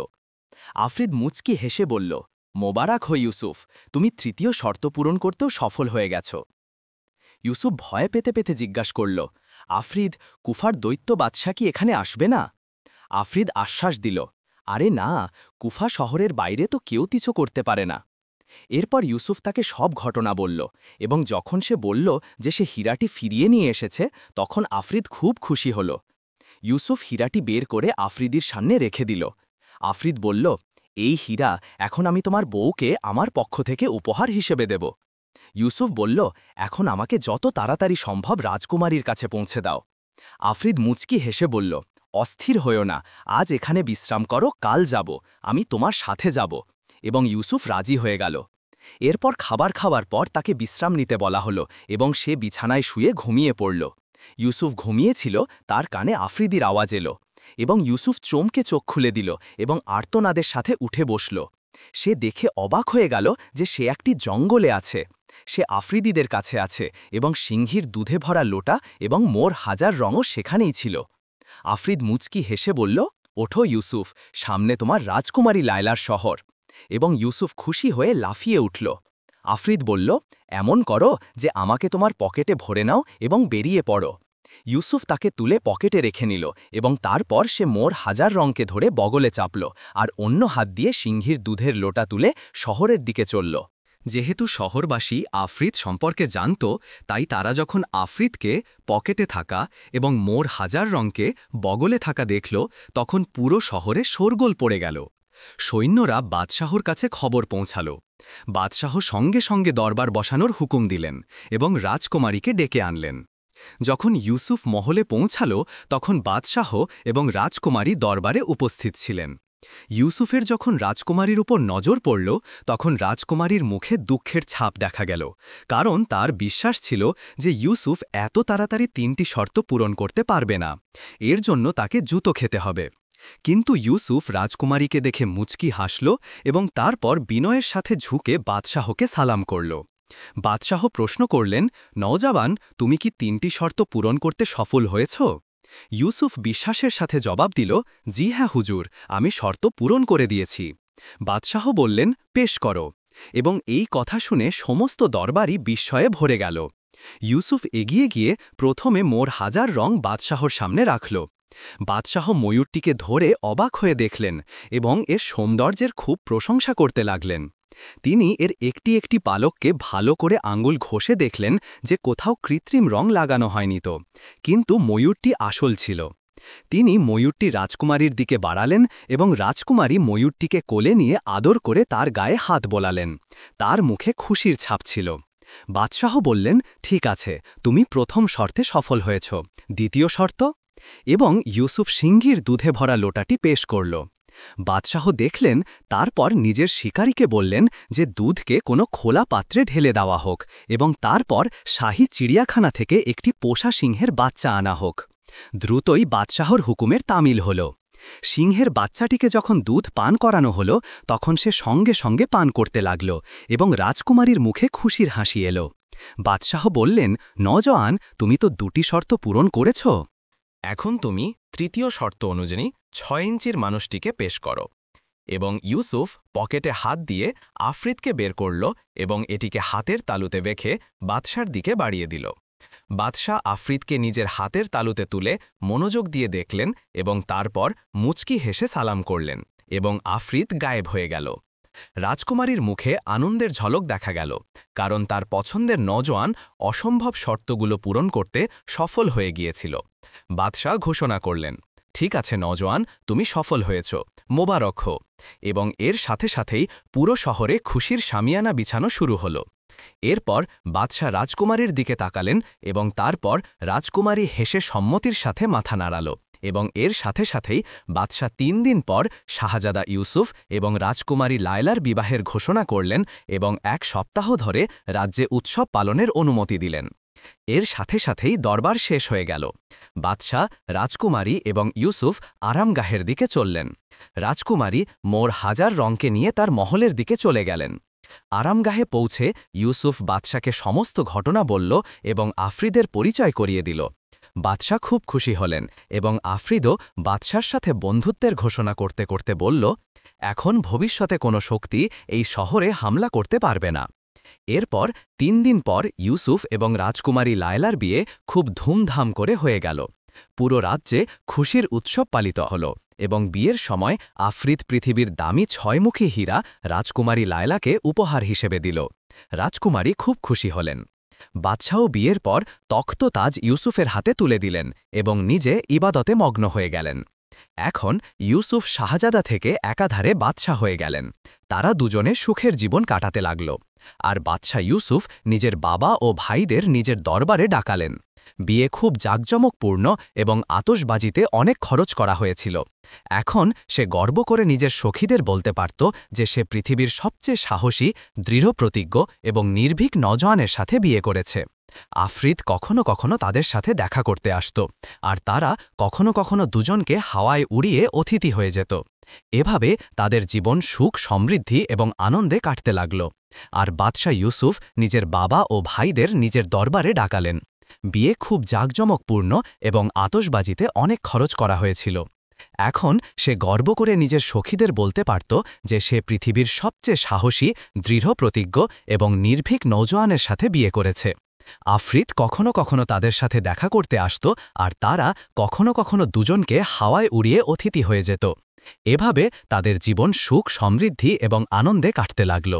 আফ্রিদ মুচকি হেসে বলল, মোবারক হই ইউসুফ, তুমি তৃতীয় শর্ত পূরণ করতেও সফল হয়ে গেছ। ইউসুফ ভয় পেতে পেতে জিজ্ঞাসা করল, আফ্রিদ, কুফার দৈত্য বাদশা কি এখানে আসবে না? আফ্রিদ আশ্বাস দিল, আরে না, কুফা শহরের বাইরে তো কেউ কিছু করতে পারে না। এরপর ইউসুফ তাকে সব ঘটনা বলল এবং যখন সে বলল যে সে হীরাটি ফিরিয়ে নিয়ে এসেছে, তখন আফ্রিদ খুব খুশি হল। ইউসুফ হীরাটি বের করে আফ্রিদির সামনে রেখে দিল। আফ্রিদ বলল, এই হীরা এখন আমি তোমার বউকে আমার পক্ষ থেকে উপহার হিসেবে দেব। ইউসুফ বলল, এখন আমাকে যত তাড়াতাড়ি সম্ভব রাজকুমারীর কাছে পৌঁছে দাও। আফ্রিদ মুচকি হেসে বলল, অস্থির হইও না, আজ এখানে বিশ্রাম করো, কাল যাব, আমি তোমার সাথে যাব। এবং ইউসুফ রাজি হয়ে গেল। এরপর খাবার খাওয়ার পর তাকে বিশ্রাম নিতে বলা হলো এবং সে বিছানায় শুয়ে ঘুমিয়ে পড়ল। ইউসুফ ঘুমিয়েছিল, তার কানে আফ্রিদির আওয়াজ এলো এবং ইউসুফ চমকে চোখ খুলে দিল এবং আর্তনাদের সাথে উঠে বসল। সে দেখে অবাক হয়ে গেল যে সে একটি জঙ্গলে আছে। সে আফ্রিদিদের কাছে আছে এবং সিংহীর দুধে ভরা লোটা এবং মোর হাজার রঙও সেখানেই ছিল। আফ্রিদ মুচকি হেসে বলল, ওঠো ইউসুফ, সামনে তোমার রাজকুমারী লায়লার শহর। এবং ইউসুফ খুশি হয়ে লাফিয়ে উঠল। আফ্রিদ বলল, এমন করো যে আমাকে তোমার পকেটে ভরে নাও এবং বেরিয়ে পড়ো। ইউসুফ তাকে তুলে পকেটে রেখে নিল এবং তারপর সে মোর হাজার রঙকে ধরে বগলে চাপল আর অন্য হাত দিয়ে সিংহীর দুধের লোটা তুলে শহরের দিকে চলল। যেহেতু শহরবাসী আফ্রিদ সম্পর্কে জানত, তাই তারা যখন আফ্রিদকে পকেটে থাকা এবং মোর হাজার রঙকে বগলে থাকা দেখল, তখন পুরো শহরে শোরগোল পড়ে গেল। সৈন্যরা বাদশাহর কাছে খবর পৌঁছাল। বাদশাহ সঙ্গে সঙ্গে দরবার বসানোর হুকুম দিলেন এবং রাজকুমারীকে ডেকে আনলেন। যখন ইউসুফ মহলে পৌঁছাল, তখন বাদশাহ এবং রাজকুমারী দরবারে উপস্থিত ছিলেন। ইউসুফের যখন রাজকুমারীর উপর নজর পড়ল, তখন রাজকুমারীর মুখে দুঃখের ছাপ দেখা গেল, কারণ তার বিশ্বাস ছিল যে ইউসুফ এত তাড়াতাড়ি ৩টি শর্ত পূরণ করতে পারবে না। এর জন্য তাকে জুতো খেতে হবে। কিন্তু ইউসুফ রাজকুমারীকে দেখে মুচকি হাসল এবং তারপর বিনয়ের সাথে ঝুঁকে বাদশাহকে সালাম করল। বাদশাহ প্রশ্ন করলেন, নওজওয়ান, তুমি কি ৩টি শর্ত পূরণ করতে সফল হয়েছ? ইউসুফ বিশ্বাসের সাথে জবাব দিল, জি হ্যাঁ হুজুর, আমি শর্ত পূরণ করে দিয়েছি। বাদশাহ বললেন, পেশ করো। এবং এই কথা শুনে সমস্ত দরবারই বিস্ময়ে ভরে গেল। ইউসুফ এগিয়ে গিয়ে প্রথমে মোর হাজার রং বাদশাহর সামনে রাখল। বাদশাহ ময়ূরটিকে ধরে অবাক হয়ে দেখলেন এবং এর সৌন্দর্যের খুব প্রশংসা করতে লাগলেন। তিনি এর একটি একটি পালককে ভালো করে আঙুল ঘষে দেখলেন যে কোথাও কৃত্রিম রং লাগানো হয়নি তো, কিন্তু ময়ূরটি আসল ছিল। তিনি ময়ূরটি রাজকুমারীর দিকে বাড়ালেন এবং রাজকুমারী ময়ূরটিকে কোলে নিয়ে আদর করে তার গায়ে হাত বোলালেন। তার মুখে খুশির ছাপ ছিল। বাদশাহ বললেন, ঠিক আছে, তুমি প্রথম শর্তে সফল হয়েছ। দ্বিতীয় শর্ত? এবং ইউসুফ সিংহীর দুধে ভরা লোটাটি পেশ করল। বাদশাহ দেখলেন, তারপর নিজের শিকারীকে বললেন যে দুধকে কোনো খোলা পাত্রে ঢেলে দেওয়া হোক এবং তারপর শাহী চিড়িয়াখানা থেকে একটি পোষা সিংহের বাচ্চা আনা হোক। দ্রুতই বাদশাহর হুকুমের তামিল হল। সিংহের বাচ্চাটিকে যখন দুধ পান করানো হল, তখন সে সঙ্গে সঙ্গে পান করতে লাগল এবং রাজকুমারীর মুখে খুশির হাসি এলো। বাদশাহ বললেন, নওজওয়ান, তুমি তো 2টি শর্ত পূরণ করেছ। এখন তুমি তৃতীয় শর্ত অনুযায়ী 6 ইঞ্চির মানুষটিকে পেশ করো। এবং ইউসুফ পকেটে হাত দিয়ে আফ্রিদকে বের করল এবং এটিকে হাতের তালুতে বেঁধে বাদশার দিকে বাড়িয়ে দিল। বাদশাহ আফ্রিদকে নিজের হাতের তালুতে তুলে মনোযোগ দিয়ে দেখলেন এবং তারপর মুচকি হেসে সালাম করলেন এবং আফ্রিদ গায়েব হয়ে গেল। রাজকুমারীর মুখে আনন্দের ঝলক দেখা গেল, কারণ তার পছন্দের নওজোয়ান অসম্ভব শর্তগুলো পূরণ করতে সফল হয়ে গিয়েছিল। বাদশাহ ঘোষণা করলেন, ঠিক আছে নওজোয়ান, তুমি সফল হয়েছ, মোবারক হো। এবং এর সাথে সাথেই পুরো শহরে খুশির শামিয়ানা বিছানো শুরু হল। এরপর বাদশাহ রাজকুমারীর দিকে তাকালেন এবং তারপর রাজকুমারী হেসে সম্মতির সাথে মাথা নাড়াল এবং এর সাথে সাথেই বাদশাহ 3 দিন পর শাহজাদা ইউসুফ এবং রাজকুমারী লায়লার বিবাহের ঘোষণা করলেন এবং 1 সপ্তাহ ধরে রাজ্যে উৎসব পালনের অনুমতি দিলেন। এর সাথে সাথেই দরবার শেষ হয়ে গেল। বাদশাহ, রাজকুমারী এবং ইউসুফ আরামগাহের দিকে চললেন। রাজকুমারী মোর হাজার রঙকে নিয়ে তার মহলের দিকে চলে গেলেন। আরামগাহে পৌঁছে ইউসুফ বাদশাকে সমস্ত ঘটনা বলল এবং আফ্রিদের পরিচয় করিয়ে দিল। বাদশাহ খুব খুশি হলেন এবং আফ্রিদও বাদশার সাথে বন্ধুত্বের ঘোষণা করতে করতে বলল, এখন ভবিষ্যতে কোনো শক্তি এই শহরে হামলা করতে পারবে না। এরপর 3 দিন পর ইউসুফ এবং রাজকুমারী লায়লার বিয়ে খুব ধুমধাম করে হয়ে গেল। পুরো রাজ্যে খুশির উৎসব পালিত হল এবং বিয়ের সময় আফ্রিদ পৃথিবীর দামি 6মুখী হীরা রাজকুমারী লায়লাকে উপহার হিসেবে দিল। রাজকুমারী খুব খুশি হলেন। বাদশাহ বিয়ের পর তখ্ত তাজ ইউসুফের হাতে তুলে দিলেন এবং নিজে ইবাদতে মগ্ন হয়ে গেলেন। এখন ইউসুফ শাহজাদা থেকে একাধারে বাদশাহ হয়ে গেলেন। তারা দুজনে সুখের জীবন কাটাতে লাগল। আর বাদশাহ ইউসুফ নিজের বাবা ও ভাইদের নিজের দরবারে ডাকালেন। বিয়ে খুব জাঁকজমকপূর্ণ এবং আতশবাজিতে অনেক খরচ করা হয়েছিল। এখন সে গর্ব করে নিজের সখীদের বলতে পারত যে সে পৃথিবীর সবচেয়ে সাহসী, দৃঢ়প্রতিজ্ঞ এবং নির্ভীক নওজোয়ানের সাথে বিয়ে করেছে। আফ্রিদ কখনো কখনো তাদের সাথে দেখা করতে আসত, আর তারা কখনো কখনো দুজনকে হাওয়ায় উড়িয়ে অতিথি হয়ে যেত। এভাবে তাদের জীবন সুখ, সমৃদ্ধি এবং আনন্দে কাটতে লাগল। আর বাদশাহ ইউসুফ নিজের বাবা ও ভাইদের নিজের দরবারে ডাকালেন। বিয়ে খুব জাঁকজমকপূর্ণ এবং আতশবাজিতে অনেক খরচ করা হয়েছিল। এখন সে গর্ব করে নিজের সখীদের বলতে পারত যে সে পৃথিবীর সবচেয়ে সাহসী, দৃঢ়প্রতিজ্ঞ এবং নির্ভীক নওজোয়ানের সাথে বিয়ে করেছে। আফ্রিদ কখনো কখনো তাদের সাথে দেখা করতে আসত, আর তারা কখনো কখনো দুজনকে হাওয়ায় উড়িয়ে অতিথি হয়ে যেত। এভাবে তাদের জীবন সুখ, সমৃদ্ধি এবং আনন্দে কাটতে লাগল।